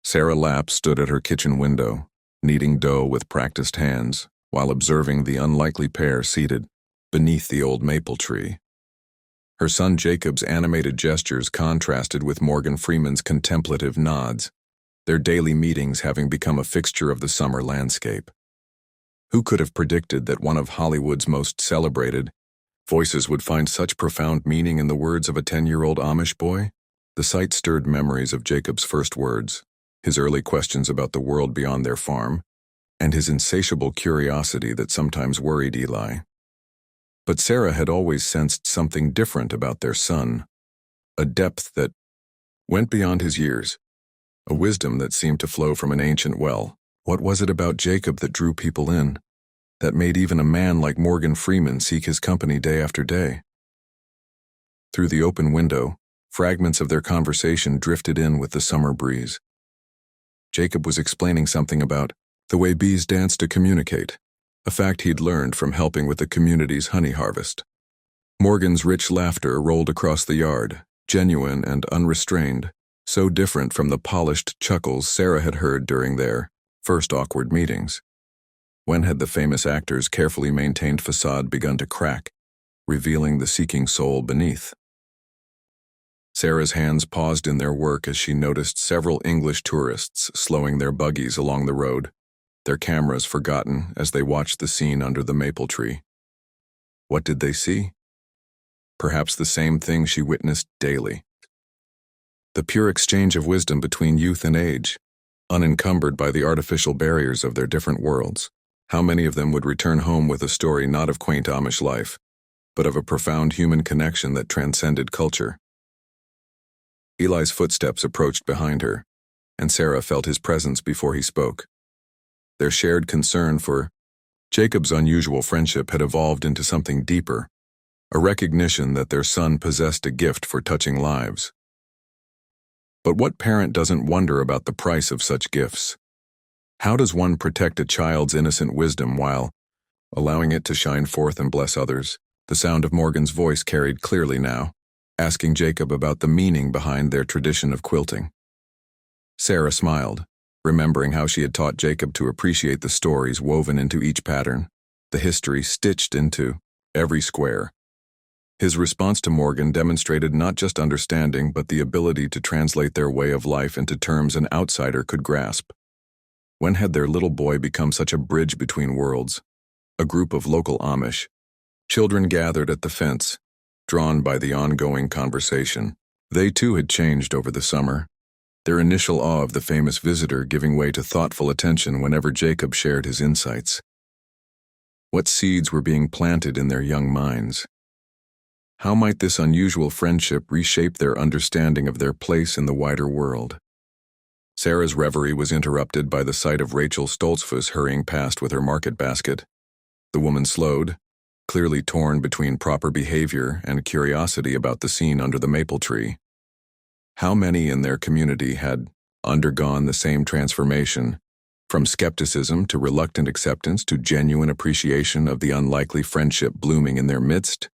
Sarah Lapp stood at her kitchen window, kneading dough with practiced hands, while observing the unlikely pair seated beneath the old maple tree. Her son Jacob's animated gestures contrasted with Morgan Freeman's contemplative nods, their daily meetings having become a fixture of the summer landscape. Who could have predicted that one of Hollywood's most celebrated voices would find such profound meaning in the words of a 10-year-old Amish boy? The sight stirred memories of Jacob's first words, his early questions about the world beyond their farm, and his insatiable curiosity that sometimes worried Eli. But Sarah had always sensed something different about their son, a depth that went beyond his years, a wisdom that seemed to flow from an ancient well. What was it about Jacob that drew people in, that made even a man like Morgan Freeman seek his company day after day? Through the open window, fragments of their conversation drifted in with the summer breeze. Jacob was explaining something about the way bees dance to communicate, a fact he'd learned from helping with the community's honey harvest. Morgan's rich laughter rolled across the yard, genuine and unrestrained, so different from the polished chuckles Sarah had heard during their first awkward meetings. When had the famous actor's carefully maintained facade begun to crack, revealing the seeking soul beneath? Sarah's hands paused in their work as she noticed several English tourists slowing their buggies along the road, their cameras forgotten as they watched the scene under the maple tree. What did they see? Perhaps the same thing she witnessed daily. The pure exchange of wisdom between youth and age, unencumbered by the artificial barriers of their different worlds. How many of them would return home with a story not of quaint Amish life, but of a profound human connection that transcended culture? Eli's footsteps approached behind her, and Sarah felt his presence before he spoke. Their shared concern for Jacob's unusual friendship had evolved into something deeper, a recognition that their son possessed a gift for touching lives. But what parent doesn't wonder about the price of such gifts? How does one protect a child's innocent wisdom while allowing it to shine forth and bless others? The sound of Morgan's voice carried clearly now, asking Jacob about the meaning behind their tradition of quilting. Sarah smiled, remembering how she had taught Jacob to appreciate the stories woven into each pattern, the history stitched into every square. His response to Morgan demonstrated not just understanding but the ability to translate their way of life into terms an outsider could grasp. When had their little boy become such a bridge between worlds? A group of local Amish children gathered at the fence, drawn by the ongoing conversation. They too had changed over the summer, their initial awe of the famous visitor giving way to thoughtful attention whenever Jacob shared his insights. What seeds were being planted in their young minds? How might this unusual friendship reshape their understanding of their place in the wider world? Sarah's reverie was interrupted by the sight of Rachel Stoltzfus hurrying past with her market basket. The woman slowed, clearly torn between proper behavior and curiosity about the scene under the maple tree. How many in their community had undergone the same transformation, from skepticism to reluctant acceptance to genuine appreciation of the unlikely friendship blooming in their midst?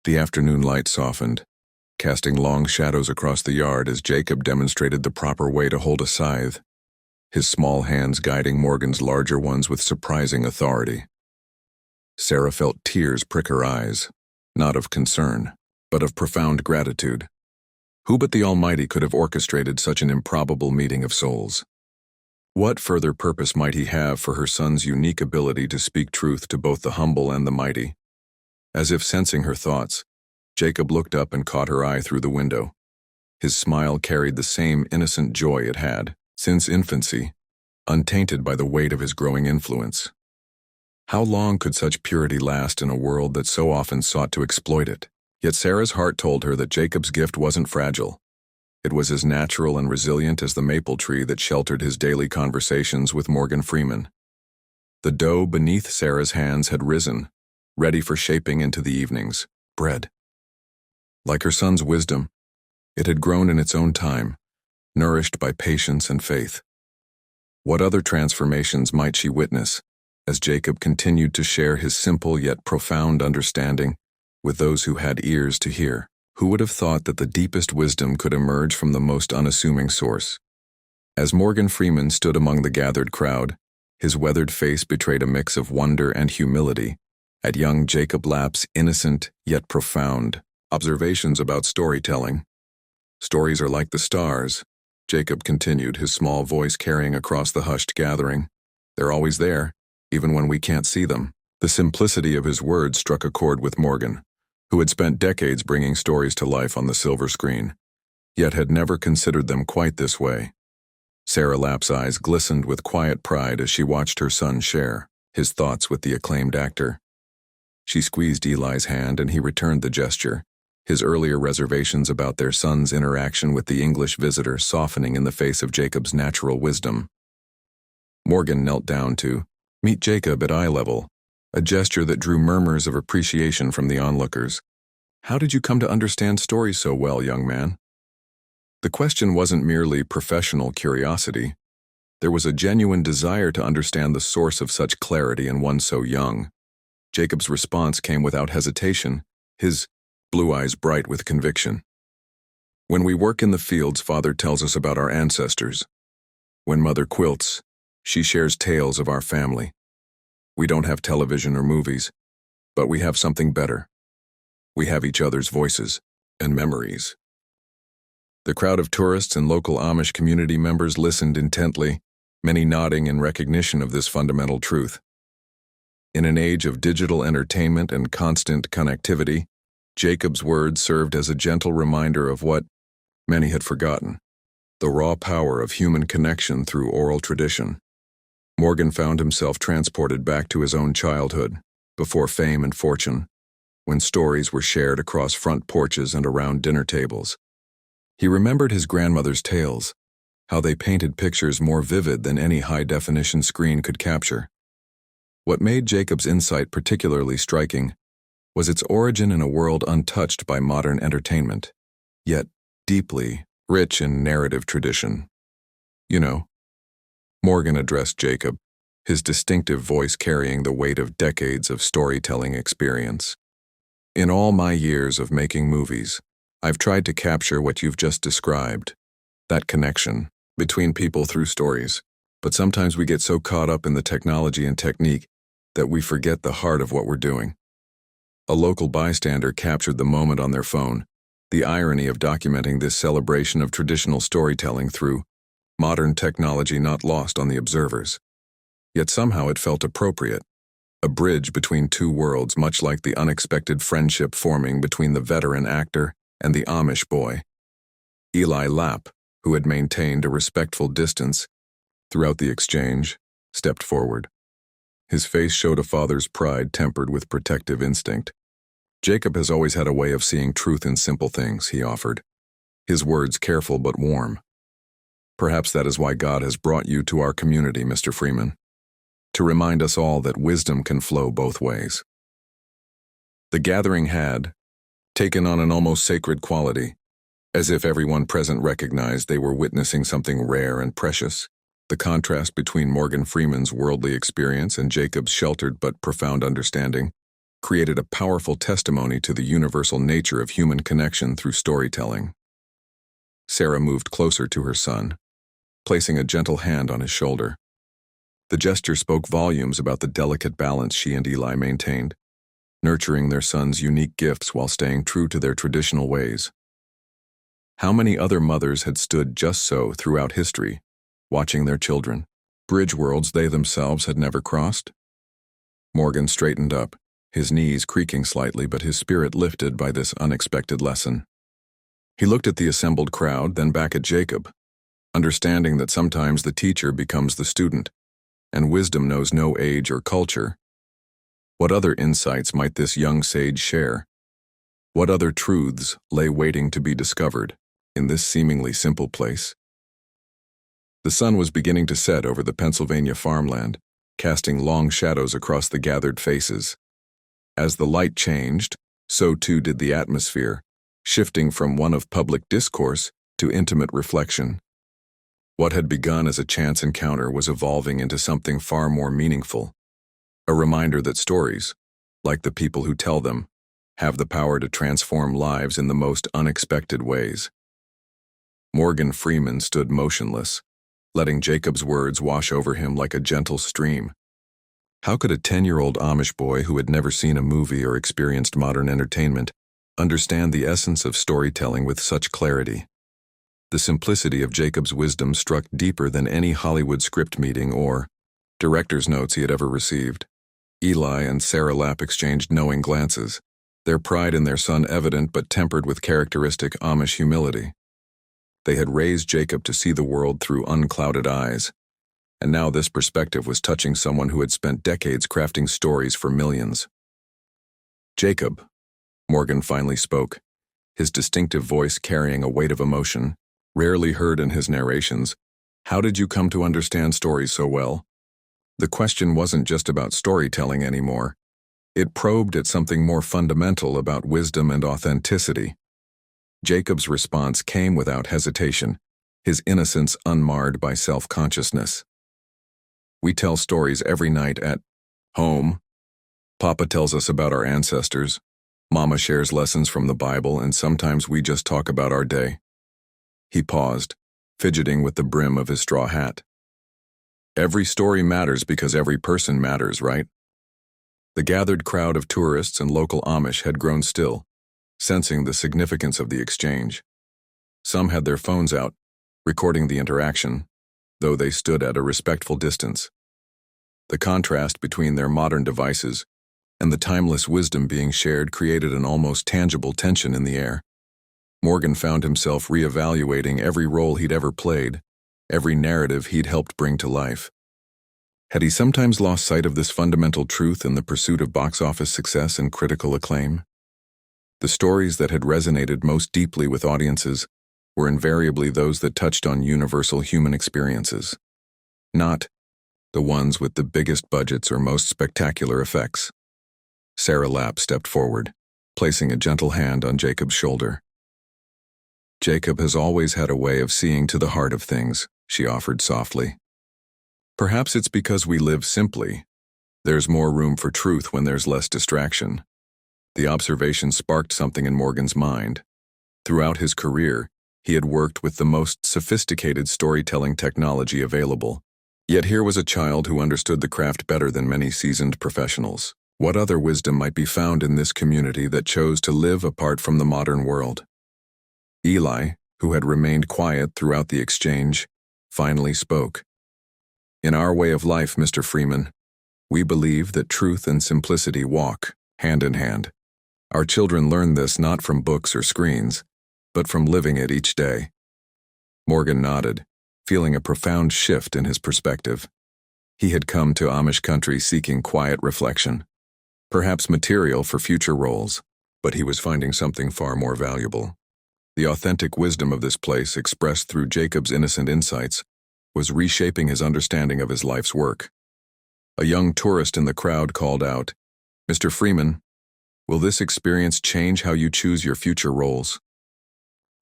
The afternoon light softened, casting long shadows across the yard as Jacob demonstrated the proper way to hold a scythe, his small hands guiding Morgan's larger ones with surprising authority. Sarah felt tears prick her eyes, not of concern, but of profound gratitude. Who but the Almighty could have orchestrated such an improbable meeting of souls? What further purpose might he have for her son's unique ability to speak truth to both the humble and the mighty? As if sensing her thoughts, Jacob looked up and caught her eye through the window. His smile carried the same innocent joy it had, since infancy, untainted by the weight of his growing influence. How long could such purity last in a world that so often sought to exploit it? Yet Sarah's heart told her that Jacob's gift wasn't fragile. It was as natural and resilient as the maple tree that sheltered his daily conversations with Morgan Freeman. The dough beneath Sarah's hands had risen, ready for shaping into the evening's bread. Like her son's wisdom, it had grown in its own time, nourished by patience and faith. What other transformations might she witness as Jacob continued to share his simple yet profound understanding with those who had ears to hear? Who would have thought that the deepest wisdom could emerge from the most unassuming source? As Morgan Freeman stood among the gathered crowd, his weathered face betrayed a mix of wonder and humility at young Jacob Lapp's innocent yet profound observations about storytelling. Stories are like the stars, Jacob continued, his small voice carrying across the hushed gathering. They're always there, even when we can't see them. The simplicity of his words struck a chord with Morgan, who had spent decades bringing stories to life on the silver screen, yet had never considered them quite this way. Sarah Lapp's eyes glistened with quiet pride as she watched her son share his thoughts with the acclaimed actor. She squeezed Eli's hand and he returned the gesture, his earlier reservations about their son's interaction with the English visitor softening in the face of Jacob's natural wisdom. Morgan knelt down to meet Jacob at eye level, a gesture that drew murmurs of appreciation from the onlookers. How did you come to understand stories so well, young man? The question wasn't merely professional curiosity. There was a genuine desire to understand the source of such clarity in one so young. Jacob's response came without hesitation, his blue eyes bright with conviction. When we work in the fields, Father tells us about our ancestors. When Mother quilts, she shares tales of our family. We don't have television or movies, but we have something better. We have each other's voices and memories. The crowd of tourists and local Amish community members listened intently, many nodding in recognition of this fundamental truth. In an age of digital entertainment and constant connectivity, Jacob's words served as a gentle reminder of what many had forgotten: the raw power of human connection through oral tradition. Morgan found himself transported back to his own childhood, before fame and fortune, when stories were shared across front porches and around dinner tables. He remembered his grandmother's tales, how they painted pictures more vivid than any high-definition screen could capture. What made Jacob's insight particularly striking was its origin in a world untouched by modern entertainment, yet deeply rich in narrative tradition. You know, Morgan addressed Jacob, his distinctive voice carrying the weight of decades of storytelling experience. In all my years of making movies, I've tried to capture what you've just described, that connection between people through stories. But sometimes we get so caught up in the technology and technique that we forget the heart of what we're doing. A local bystander captured the moment on their phone, the irony of documenting this celebration of traditional storytelling through modern technology not lost on the observers. Yet somehow it felt appropriate, a bridge between two worlds, much like the unexpected friendship forming between the veteran actor and the Amish boy. Eli Lapp, who had maintained a respectful distance throughout the exchange, stepped forward. His face showed a father's pride tempered with protective instinct. Jacob has always had a way of seeing truth in simple things, he offered, his words careful but warm. Perhaps that is why God has brought you to our community, Mr. Freeman, to remind us all that wisdom can flow both ways. The gathering had taken on an almost sacred quality, as if everyone present recognized they were witnessing something rare and precious. The contrast between Morgan Freeman's worldly experience and Jacob's sheltered but profound understanding created a powerful testimony to the universal nature of human connection through storytelling. Sarah moved closer to her son, placing a gentle hand on his shoulder. The gesture spoke volumes about the delicate balance she and Eli maintained, nurturing their son's unique gifts while staying true to their traditional ways. How many other mothers had stood just so throughout history, watching their children, bridge worlds they themselves had never crossed? Morgan straightened up, his knees creaking slightly but his spirit lifted by this unexpected lesson. He looked at the assembled crowd, then back at Jacob, understanding that sometimes the teacher becomes the student, and wisdom knows no age or culture. What other insights might this young sage share? What other truths lay waiting to be discovered in this seemingly simple place? The sun was beginning to set over the Pennsylvania farmland, casting long shadows across the gathered faces. As the light changed, so too did the atmosphere, shifting from one of public discourse to intimate reflection. What had begun as a chance encounter was evolving into something far more meaningful, a reminder that stories, like the people who tell them, have the power to transform lives in the most unexpected ways. Morgan Freeman stood motionless, letting Jacob's words wash over him like a gentle stream. How could a 10-year-old Amish boy who had never seen a movie or experienced modern entertainment understand the essence of storytelling with such clarity? The simplicity of Jacob's wisdom struck deeper than any Hollywood script meeting or director's notes he had ever received. Eli and Sarah Lapp exchanged knowing glances, their pride in their son evident but tempered with characteristic Amish humility. They had raised Jacob to see the world through unclouded eyes, and now this perspective was touching someone who had spent decades crafting stories for millions. "Jacob," Morgan finally spoke, his distinctive voice carrying a weight of emotion, rarely heard in his narrations. "How did you come to understand stories so well?" The question wasn't just about storytelling anymore. It probed at something more fundamental about wisdom and authenticity. Jacob's response came without hesitation, his innocence unmarred by self-consciousness. "We tell stories every night at home. Papa tells us about our ancestors. Mama shares lessons from the Bible, and sometimes we just talk about our day." He paused, fidgeting with the brim of his straw hat. "Every story matters because every person matters, right?" The gathered crowd of tourists and local Amish had grown still, sensing the significance of the exchange. Some had their phones out, recording the interaction, though they stood at a respectful distance. The contrast between their modern devices and the timeless wisdom being shared created an almost tangible tension in the air. Morgan found himself reevaluating every role he'd ever played, every narrative he'd helped bring to life. Had he sometimes lost sight of this fundamental truth in the pursuit of box office success and critical acclaim? The stories that had resonated most deeply with audiences were invariably those that touched on universal human experiences, not the ones with the biggest budgets or most spectacular effects. Sarah Lapp stepped forward, placing a gentle hand on Jacob's shoulder. "Jacob has always had a way of seeing to the heart of things," she offered softly. "Perhaps it's because we live simply. There's more room for truth when there's less distraction." The observation sparked something in Morgan's mind. Throughout his career, he had worked with the most sophisticated storytelling technology available. Yet here was a child who understood the craft better than many seasoned professionals. What other wisdom might be found in this community that chose to live apart from the modern world? Eli, who had remained quiet throughout the exchange, finally spoke. "In our way of life, Mr. Freeman, we believe that truth and simplicity walk hand in hand. Our children learn this not from books or screens, but from living it each day." Morgan nodded, feeling a profound shift in his perspective. He had come to Amish country seeking quiet reflection, perhaps material for future roles, but he was finding something far more valuable. The authentic wisdom of this place, expressed through Jacob's innocent insights, was reshaping his understanding of his life's work. A young tourist in the crowd called out, "Mr. Freeman, will this experience change how you choose your future roles?"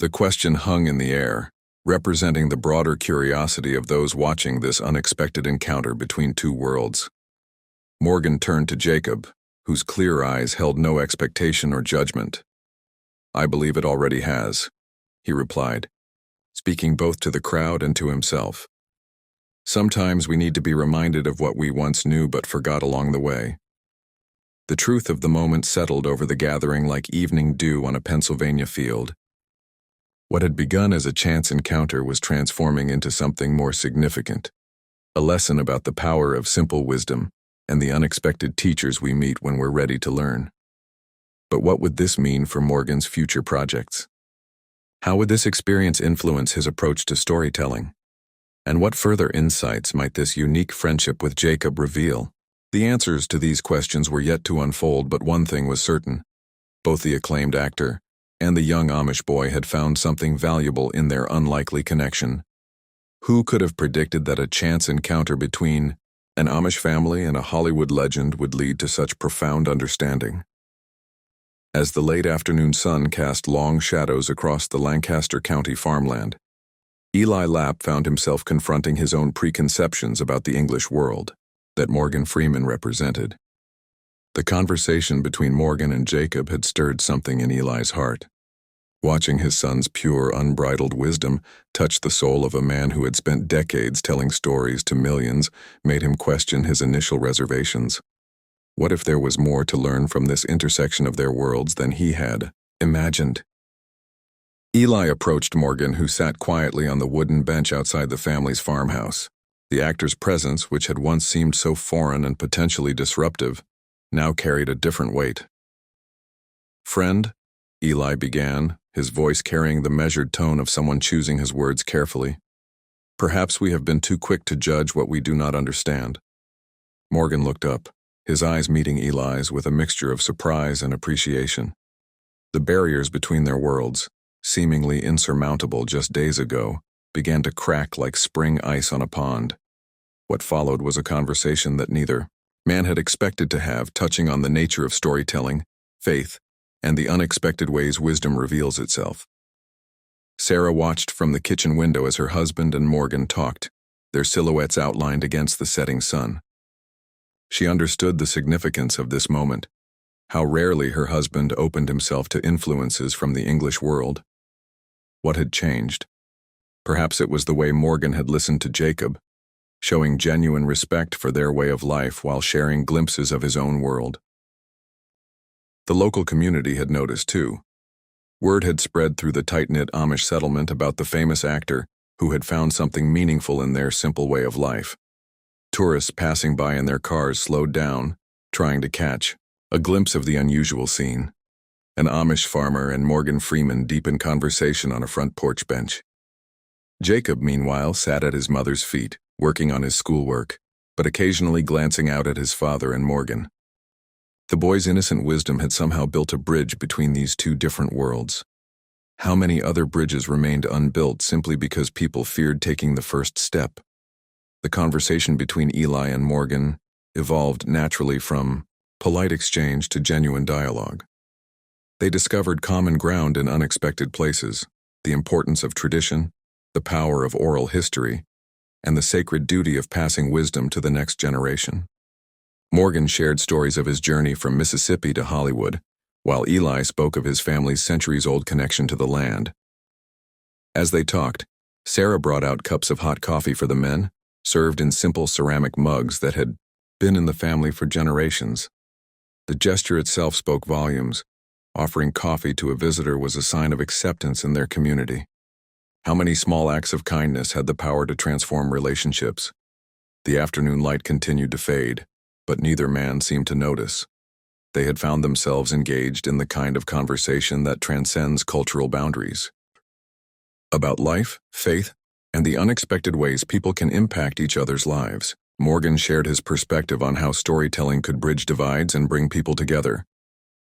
The question hung in the air, representing the broader curiosity of those watching this unexpected encounter between two worlds. Morgan turned to Jacob, whose clear eyes held no expectation or judgment. "I believe it already has," he replied, speaking both to the crowd and to himself. Sometimes we need to be reminded of what we once knew but forgot along the way. The truth of the moment settled over the gathering like evening dew on a Pennsylvania field. What had begun as a chance encounter was transforming into something more significant, a lesson about the power of simple wisdom and the unexpected teachers we meet when we're ready to learn. But what would this mean for Morgan's future projects? How would this experience influence his approach to storytelling? And what further insights might this unique friendship with Jacob reveal? The answers to these questions were yet to unfold, but one thing was certain. Both the acclaimed actor and the young Amish boy had found something valuable in their unlikely connection. Who could have predicted that a chance encounter between an Amish family and a Hollywood legend would lead to such profound understanding? As the late afternoon sun cast long shadows across the Lancaster County farmland, Eli Lapp found himself confronting his own preconceptions about the English world that Morgan Freeman represented. The conversation between Morgan and Jacob had stirred something in Eli's heart. Watching his son's pure, unbridled wisdom touch the soul of a man who had spent decades telling stories to millions made him question his initial reservations. What if there was more to learn from this intersection of their worlds than he had imagined? Eli approached Morgan, who sat quietly on the wooden bench outside the family's farmhouse. The actor's presence, which had once seemed so foreign and potentially disruptive, now carried a different weight. "Friend," Eli began, his voice carrying the measured tone of someone choosing his words carefully, "perhaps we have been too quick to judge what we do not understand." Morgan looked up, his eyes meeting Eli's with a mixture of surprise and appreciation. The barriers between their worlds, seemingly insurmountable just days ago, began to crack like spring ice on a pond. What followed was a conversation that neither man had expected to have, touching on the nature of storytelling, faith, and the unexpected ways wisdom reveals itself. Sarah watched from the kitchen window as her husband and Morgan talked, their silhouettes outlined against the setting sun. She understood the significance of this moment, how rarely her husband opened himself to influences from the English world. What had changed? Perhaps it was the way Morgan had listened to Jacob, showing genuine respect for their way of life while sharing glimpses of his own world. The local community had noticed too. Word had spread through the tight-knit Amish settlement about the famous actor who had found something meaningful in their simple way of life. Tourists passing by in their cars slowed down, trying to catch a glimpse of the unusual scene. An Amish farmer and Morgan Freeman deep in conversation on a front porch bench. Jacob, meanwhile, sat at his mother's feet, working on his schoolwork, but occasionally glancing out at his father and Morgan. The boy's innocent wisdom had somehow built a bridge between these two different worlds. How many other bridges remained unbuilt simply because people feared taking the first step? The conversation between Eli and Morgan evolved naturally from polite exchange to genuine dialogue. They discovered common ground in unexpected places, the importance of tradition, the power of oral history, and the sacred duty of passing wisdom to the next generation. Morgan shared stories of his journey from Mississippi to Hollywood, while Eli spoke of his family's centuries-old connection to the land. As they talked, Sarah brought out cups of hot coffee for the men, served in simple ceramic mugs that had been in the family for generations. The gesture itself spoke volumes. Offering coffee to a visitor was a sign of acceptance in their community. How many small acts of kindness had the power to transform relationships? The afternoon light continued to fade, but neither man seemed to notice. They had found themselves engaged in the kind of conversation that transcends cultural boundaries. About life, faith, and the unexpected ways people can impact each other's lives. Morgan shared his perspective on how storytelling could bridge divides and bring people together,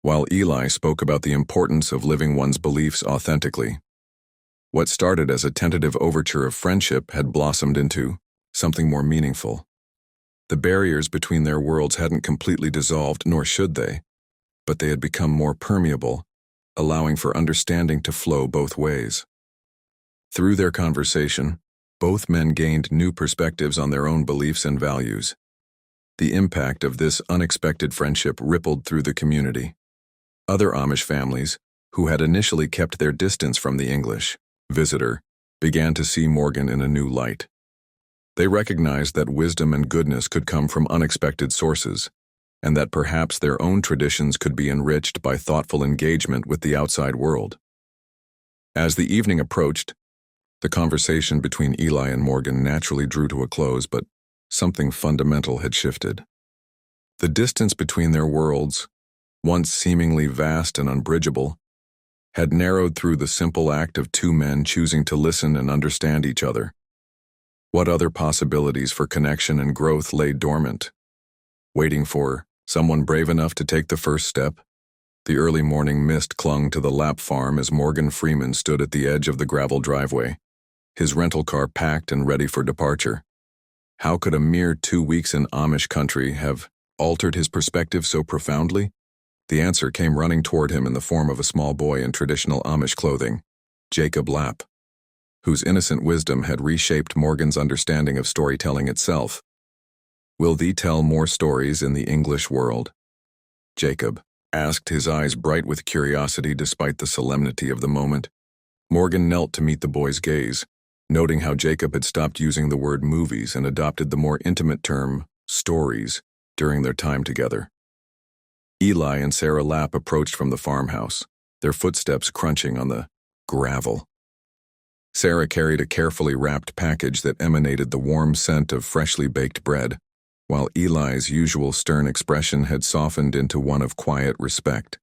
while Eli spoke about the importance of living one's beliefs authentically. What started as a tentative overture of friendship had blossomed into something more meaningful. The barriers between their worlds hadn't completely dissolved, nor should they, but they had become more permeable, allowing for understanding to flow both ways. Through their conversation, both men gained new perspectives on their own beliefs and values. The impact of this unexpected friendship rippled through the community. Other Amish families, who had initially kept their distance from the English visitor, began to see Morgan in a new light. They recognized that wisdom and goodness could come from unexpected sources, and that perhaps their own traditions could be enriched by thoughtful engagement with the outside world. As the evening approached, the conversation between Eli and Morgan naturally drew to a close, but something fundamental had shifted. The distance between their worlds, once seemingly vast and unbridgeable, had narrowed through the simple act of two men choosing to listen and understand each other. What other possibilities for connection and growth lay dormant, waiting for someone brave enough to take the first step? The early morning mist clung to the Lapp farm as Morgan Freeman stood at the edge of the gravel driveway, his rental car packed and ready for departure. How could a mere 2 weeks in Amish country have altered his perspective so profoundly? The answer came running toward him in the form of a small boy in traditional Amish clothing, Jacob Lapp, whose innocent wisdom had reshaped Morgan's understanding of storytelling itself. "Will thee tell more stories in the English world?" Jacob asked, his eyes bright with curiosity despite the solemnity of the moment. Morgan knelt to meet the boy's gaze, noting how Jacob had stopped using the word movies and adopted the more intimate term stories during their time together. Eli and Sarah Lapp approached from the farmhouse, their footsteps crunching on the gravel. Sarah carried a carefully wrapped package that emanated the warm scent of freshly baked bread, while Eli's usual stern expression had softened into one of quiet respect.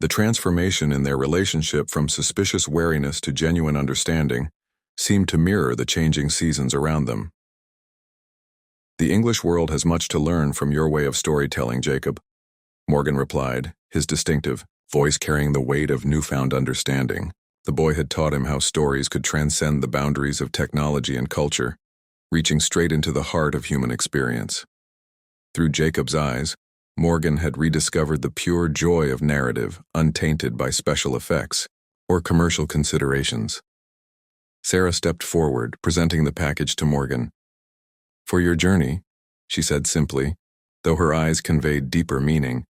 The transformation in their relationship from suspicious wariness to genuine understanding seemed to mirror the changing seasons around them. "The English world has much to learn from your way of storytelling, Jacob," Morgan replied, his distinctive voice carrying the weight of newfound understanding. The boy had taught him how stories could transcend the boundaries of technology and culture, reaching straight into the heart of human experience. Through Jacob's eyes, Morgan had rediscovered the pure joy of narrative, untainted by special effects or commercial considerations. Sarah stepped forward, presenting the package to Morgan. "For your journey," she said simply, though her eyes conveyed deeper meaning.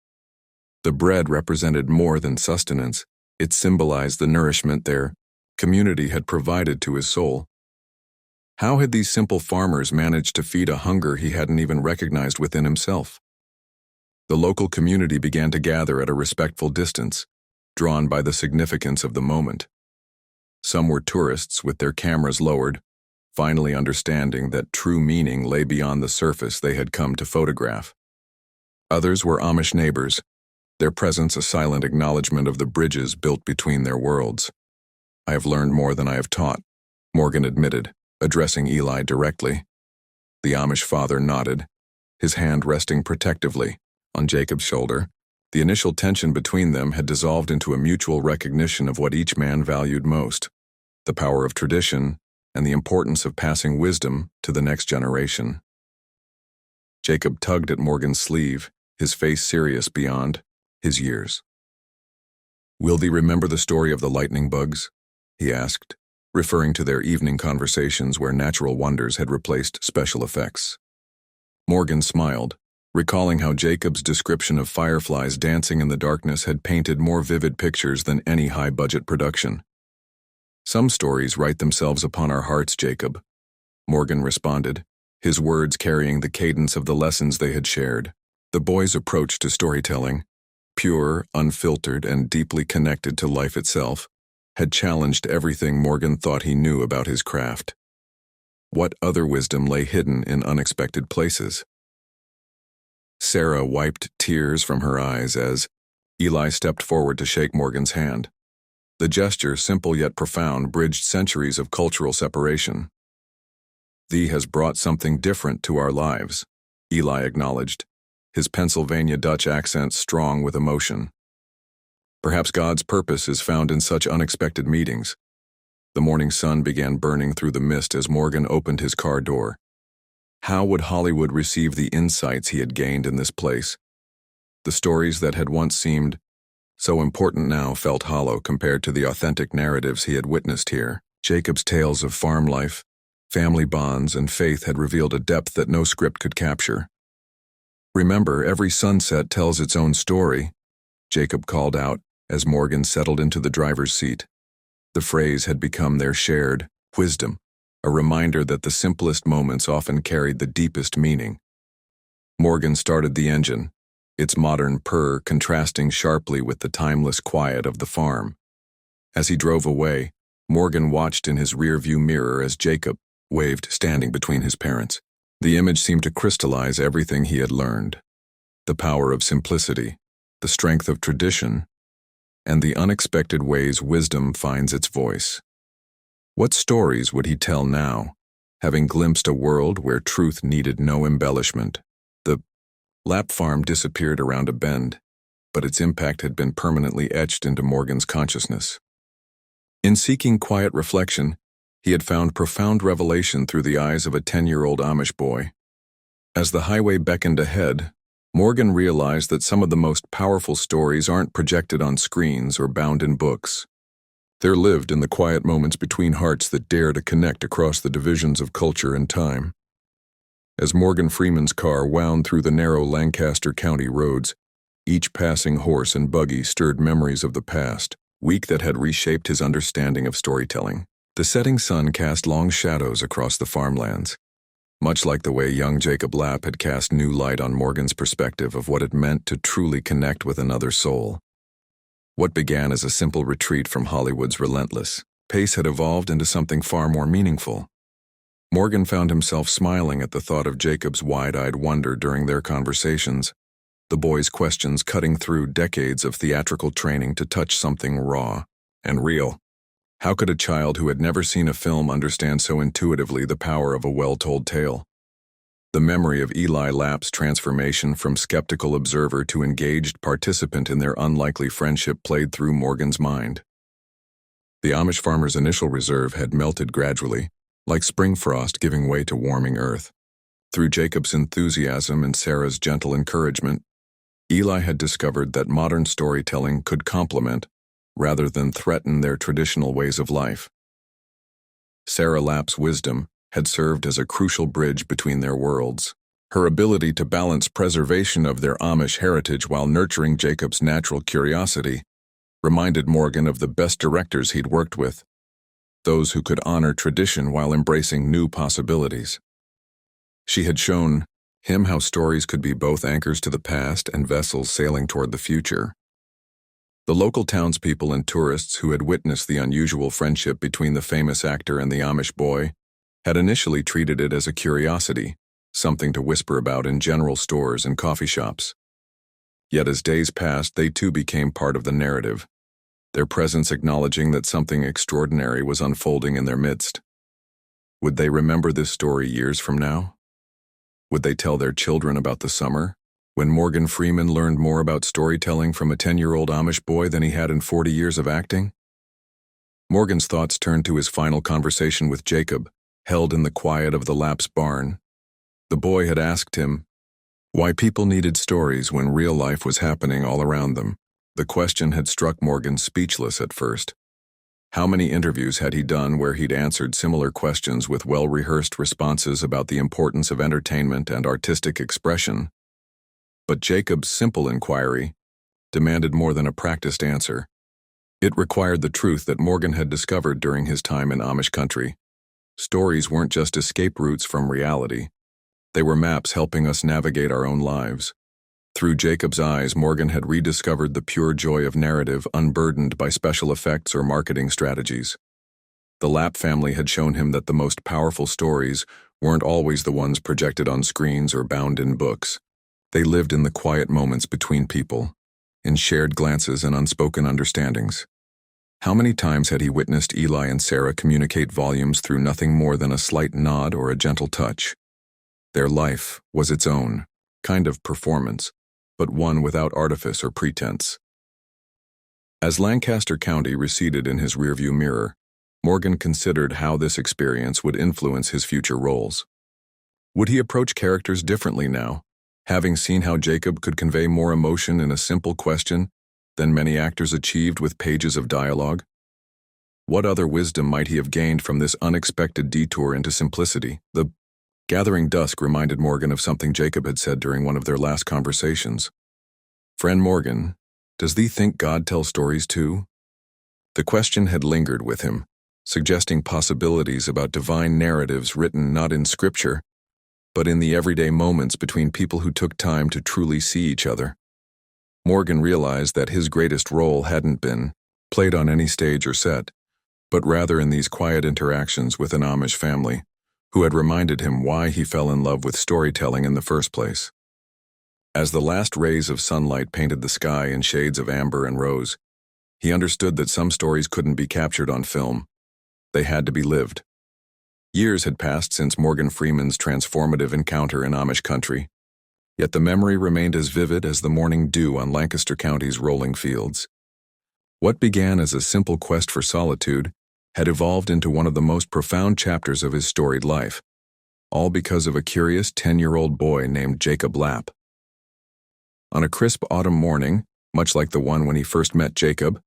The bread represented more than sustenance. It symbolized the nourishment their community had provided to his soul. How had these simple farmers managed to feed a hunger he hadn't even recognized within himself? The local community began to gather at a respectful distance, drawn by the significance of the moment. Some were tourists with their cameras lowered, finally understanding that true meaning lay beyond the surface they had come to photograph. Others were Amish neighbors, their presence a silent acknowledgement of the bridges built between their worlds. "I have learned more than I have taught," Morgan admitted, addressing Eli directly. The Amish father nodded, his hand resting protectively on Jacob's shoulder. The initial tension between them had dissolved into a mutual recognition of what each man valued most: the power of tradition and the importance of passing wisdom to the next generation. Jacob tugged at Morgan's sleeve, his face serious beyond his years. "Will thee remember the story of the lightning bugs?" he asked, referring to their evening conversations where natural wonders had replaced special effects. Morgan smiled, recalling how Jacob's description of fireflies dancing in the darkness had painted more vivid pictures than any high-budget production. "Some stories write themselves upon our hearts, Jacob," Morgan responded, his words carrying the cadence of the lessons they had shared. The boy's approach to storytelling, pure, unfiltered, and deeply connected to life itself, had challenged everything Morgan thought he knew about his craft. What other wisdom lay hidden in unexpected places? Sarah wiped tears from her eyes as Eli stepped forward to shake Morgan's hand. The gesture, simple yet profound, bridged centuries of cultural separation. "Thee has brought something different to our lives," Eli acknowledged, his Pennsylvania Dutch accent strong with emotion. "Perhaps God's purpose is found in such unexpected meetings." The morning sun began burning through the mist as Morgan opened his car door. How would Hollywood receive the insights he had gained in this place? The stories that had once seemed so important now felt hollow compared to the authentic narratives he had witnessed here. Jacob's tales of farm life, family bonds, and faith had revealed a depth that no script could capture. "Remember, every sunset tells its own story," Jacob called out as Morgan settled into the driver's seat. The phrase had become their shared wisdom, a reminder that the simplest moments often carried the deepest meaning. Morgan started the engine, its modern purr contrasting sharply with the timeless quiet of the farm. As he drove away, Morgan watched in his rearview mirror as Jacob waved, standing between his parents. The image seemed to crystallize everything he had learned: the power of simplicity, the strength of tradition, and the unexpected ways wisdom finds its voice. What stories would he tell now, having glimpsed a world where truth needed no embellishment? The Lap farm disappeared around a bend, but its impact had been permanently etched into Morgan's consciousness. In seeking quiet reflection, he had found profound revelation through the eyes of a 10-year-old Amish boy. As the highway beckoned ahead, Morgan realized that some of the most powerful stories aren't projected on screens or bound in books. They're lived in the quiet moments between hearts that dare to connect across the divisions of culture and time. As Morgan Freeman's car wound through the narrow Lancaster County roads, each passing horse and buggy stirred memories of the past, week that had reshaped his understanding of storytelling. The setting sun cast long shadows across the farmlands, much like the way young Jacob Lapp had cast new light on Morgan's perspective of what it meant to truly connect with another soul. What began as a simple retreat from Hollywood's relentless pace had evolved into something far more meaningful. Morgan found himself smiling at the thought of Jacob's wide-eyed wonder during their conversations, the boy's questions cutting through decades of theatrical training to touch something raw and real. How could a child who had never seen a film understand so intuitively the power of a well-told tale? The memory of Eli Lapp's transformation from skeptical observer to engaged participant in their unlikely friendship played through Morgan's mind. The Amish farmer's initial reserve had melted gradually, like spring frost giving way to warming earth. Through Jacob's enthusiasm and Sarah's gentle encouragement, Eli had discovered that modern storytelling could complement, rather than threaten, their traditional ways of life. Sarah Lapp's wisdom had served as a crucial bridge between their worlds. Her ability to balance preservation of their Amish heritage while nurturing Jacob's natural curiosity reminded Morgan of the best directors he'd worked with, those who could honor tradition while embracing new possibilities. She had shown him how stories could be both anchors to the past and vessels sailing toward the future. The local townspeople and tourists who had witnessed the unusual friendship between the famous actor and the Amish boy had initially treated it as a curiosity, something to whisper about in general stores and coffee shops. Yet as days passed, they too became part of the narrative, their presence acknowledging that something extraordinary was unfolding in their midst. Would they remember this story years from now? Would they tell their children about the summer when Morgan Freeman learned more about storytelling from a 10-year-old Amish boy than he had in 40 years of acting? Morgan's thoughts turned to his final conversation with Jacob, held in the quiet of the Lapp's barn. The boy had asked him why people needed stories when real life was happening all around them. The question had struck Morgan speechless at first. How many interviews had he done where he'd answered similar questions with well-rehearsed responses about the importance of entertainment and artistic expression? But Jacob's simple inquiry demanded more than a practiced answer. It required the truth that Morgan had discovered during his time in Amish country. Stories weren't just escape routes from reality. They were maps helping us navigate our own lives. Through Jacob's eyes, Morgan had rediscovered the pure joy of narrative, unburdened by special effects or marketing strategies. The Lapp family had shown him that the most powerful stories weren't always the ones projected on screens or bound in books. They lived in the quiet moments between people, in shared glances and unspoken understandings. How many times had he witnessed Eli and Sarah communicate volumes through nothing more than a slight nod or a gentle touch? Their life was its own kind of performance, but one without artifice or pretense. As Lancaster County receded in his rearview mirror, Morgan considered how this experience would influence his future roles. Would he approach characters differently now, having seen how Jacob could convey more emotion in a simple question than many actors achieved with pages of dialogue? What other wisdom might he have gained from this unexpected detour into simplicity? The gathering dusk reminded Morgan of something Jacob had said during one of their last conversations. "Friend Morgan, does thee think God tells stories too?" The question had lingered with him, suggesting possibilities about divine narratives written not in scripture, but in the everyday moments between people who took time to truly see each other. Morgan realized that his greatest role hadn't been played on any stage or set, but rather in these quiet interactions with an Amish family, who had reminded him why he fell in love with storytelling in the first place. As the last rays of sunlight painted the sky in shades of amber and rose, he understood that some stories couldn't be captured on film. They had to be lived. Years had passed since Morgan Freeman's transformative encounter in Amish country, yet the memory remained as vivid as the morning dew on Lancaster County's rolling fields. What began as a simple quest for solitude had evolved into one of the most profound chapters of his storied life, all because of a curious 10-year-old boy named Jacob Lapp. On a crisp autumn morning, much like the one when he first met Jacob,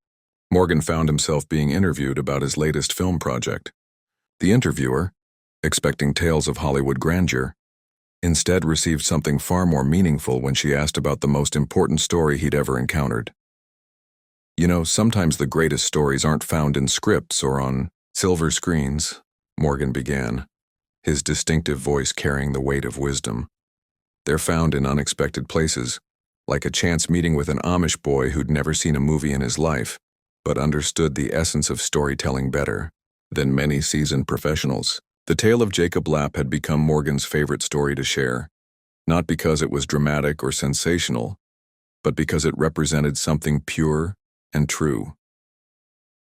Morgan found himself being interviewed about his latest film project. The interviewer, expecting tales of Hollywood grandeur, instead received something far more meaningful when she asked about the most important story he'd ever encountered. "You know, sometimes the greatest stories aren't found in scripts or on silver screens," Morgan began, his distinctive voice carrying the weight of wisdom. "They're found in unexpected places, like a chance meeting with an Amish boy who'd never seen a movie in his life, but understood the essence of storytelling better than many seasoned professionals." The tale of Jacob Lapp had become Morgan's favorite story to share, not because it was dramatic or sensational, but because it represented something pure and true.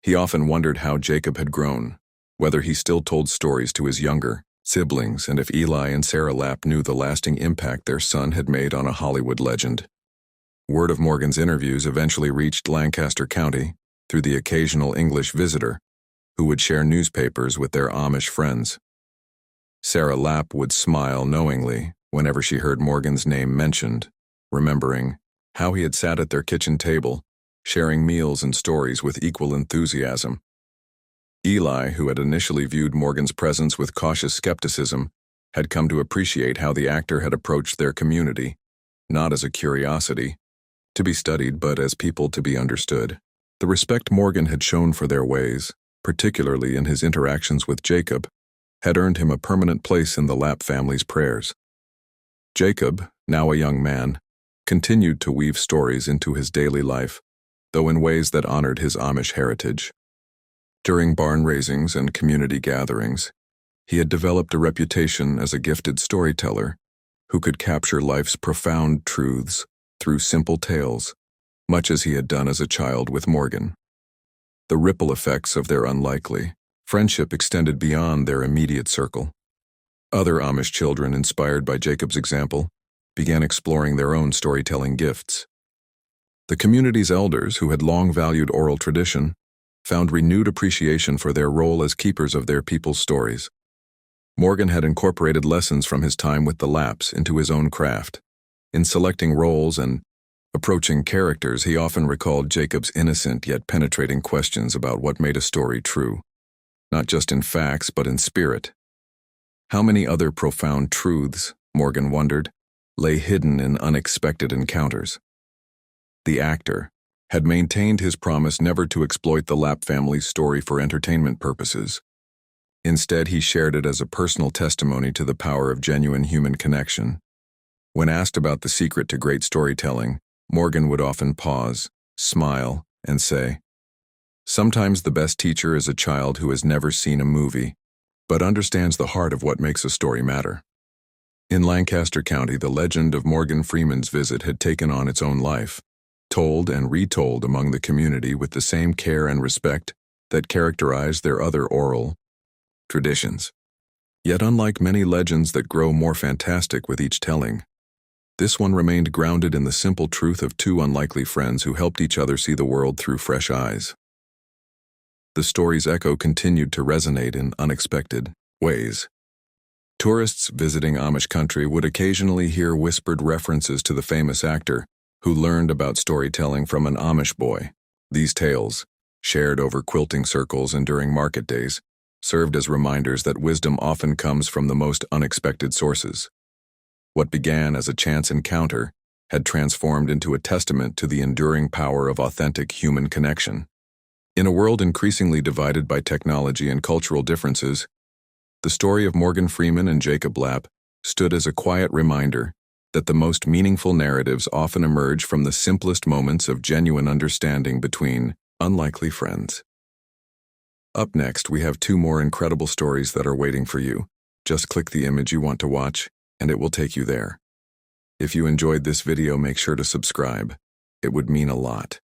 He often wondered how Jacob had grown, whether he still told stories to his younger siblings, and if Eli and Sarah Lapp knew the lasting impact their son had made on a Hollywood legend. Word of Morgan's interviews eventually reached Lancaster County through the occasional English visitor who would share newspapers with their Amish friends. Sarah Lapp would smile knowingly whenever she heard Morgan's name mentioned, remembering how he had sat at their kitchen table, sharing meals and stories with equal enthusiasm. Eli, who had initially viewed Morgan's presence with cautious skepticism, had come to appreciate how the actor had approached their community, not as a curiosity to be studied, but as people to be understood. The respect Morgan had shown for their ways, particularly in his interactions with Jacob, had earned him a permanent place in the Lapp family's prayers. Jacob, now a young man, continued to weave stories into his daily life, though in ways that honored his Amish heritage. During barn raisings and community gatherings, he had developed a reputation as a gifted storyteller who could capture life's profound truths through simple tales, much as he had done as a child with Morgan. The ripple effects of their unlikely friendship extended beyond their immediate circle. Other Amish children, inspired by Jacob's example, began exploring their own storytelling gifts. The community's elders, who had long valued oral tradition, found renewed appreciation for their role as keepers of their people's stories. Morgan had incorporated lessons from his time with the Lapps into his own craft. In selecting roles and approaching characters, he often recalled Jacob's innocent yet penetrating questions about what made a story true, not just in facts but in spirit. How many other profound truths, Morgan wondered, lay hidden in unexpected encounters? The actor had maintained his promise never to exploit the Lapp family's story for entertainment purposes. Instead, he shared it as a personal testimony to the power of genuine human connection. When asked about the secret to great storytelling, Morgan would often pause, smile, and say, "Sometimes the best teacher is a child who has never seen a movie, but understands the heart of what makes a story matter." In Lancaster County, the legend of Morgan Freeman's visit had taken on its own life, told and retold among the community with the same care and respect that characterized their other oral traditions. Yet unlike many legends that grow more fantastic with each telling, this one remained grounded in the simple truth of two unlikely friends who helped each other see the world through fresh eyes. The story's echo continued to resonate in unexpected ways. Tourists visiting Amish country would occasionally hear whispered references to the famous actor who learned about storytelling from an Amish boy. These tales, shared over quilting circles and during market days, served as reminders that wisdom often comes from the most unexpected sources. What began as a chance encounter had transformed into a testament to the enduring power of authentic human connection. In a world increasingly divided by technology and cultural differences, the story of Morgan Freeman and Jacob Lapp stood as a quiet reminder that the most meaningful narratives often emerge from the simplest moments of genuine understanding between unlikely friends. Up next, we have two more incredible stories that are waiting for you. Just click the image you want to watch, and it will take you there. If you enjoyed this video, make sure to subscribe. It would mean a lot.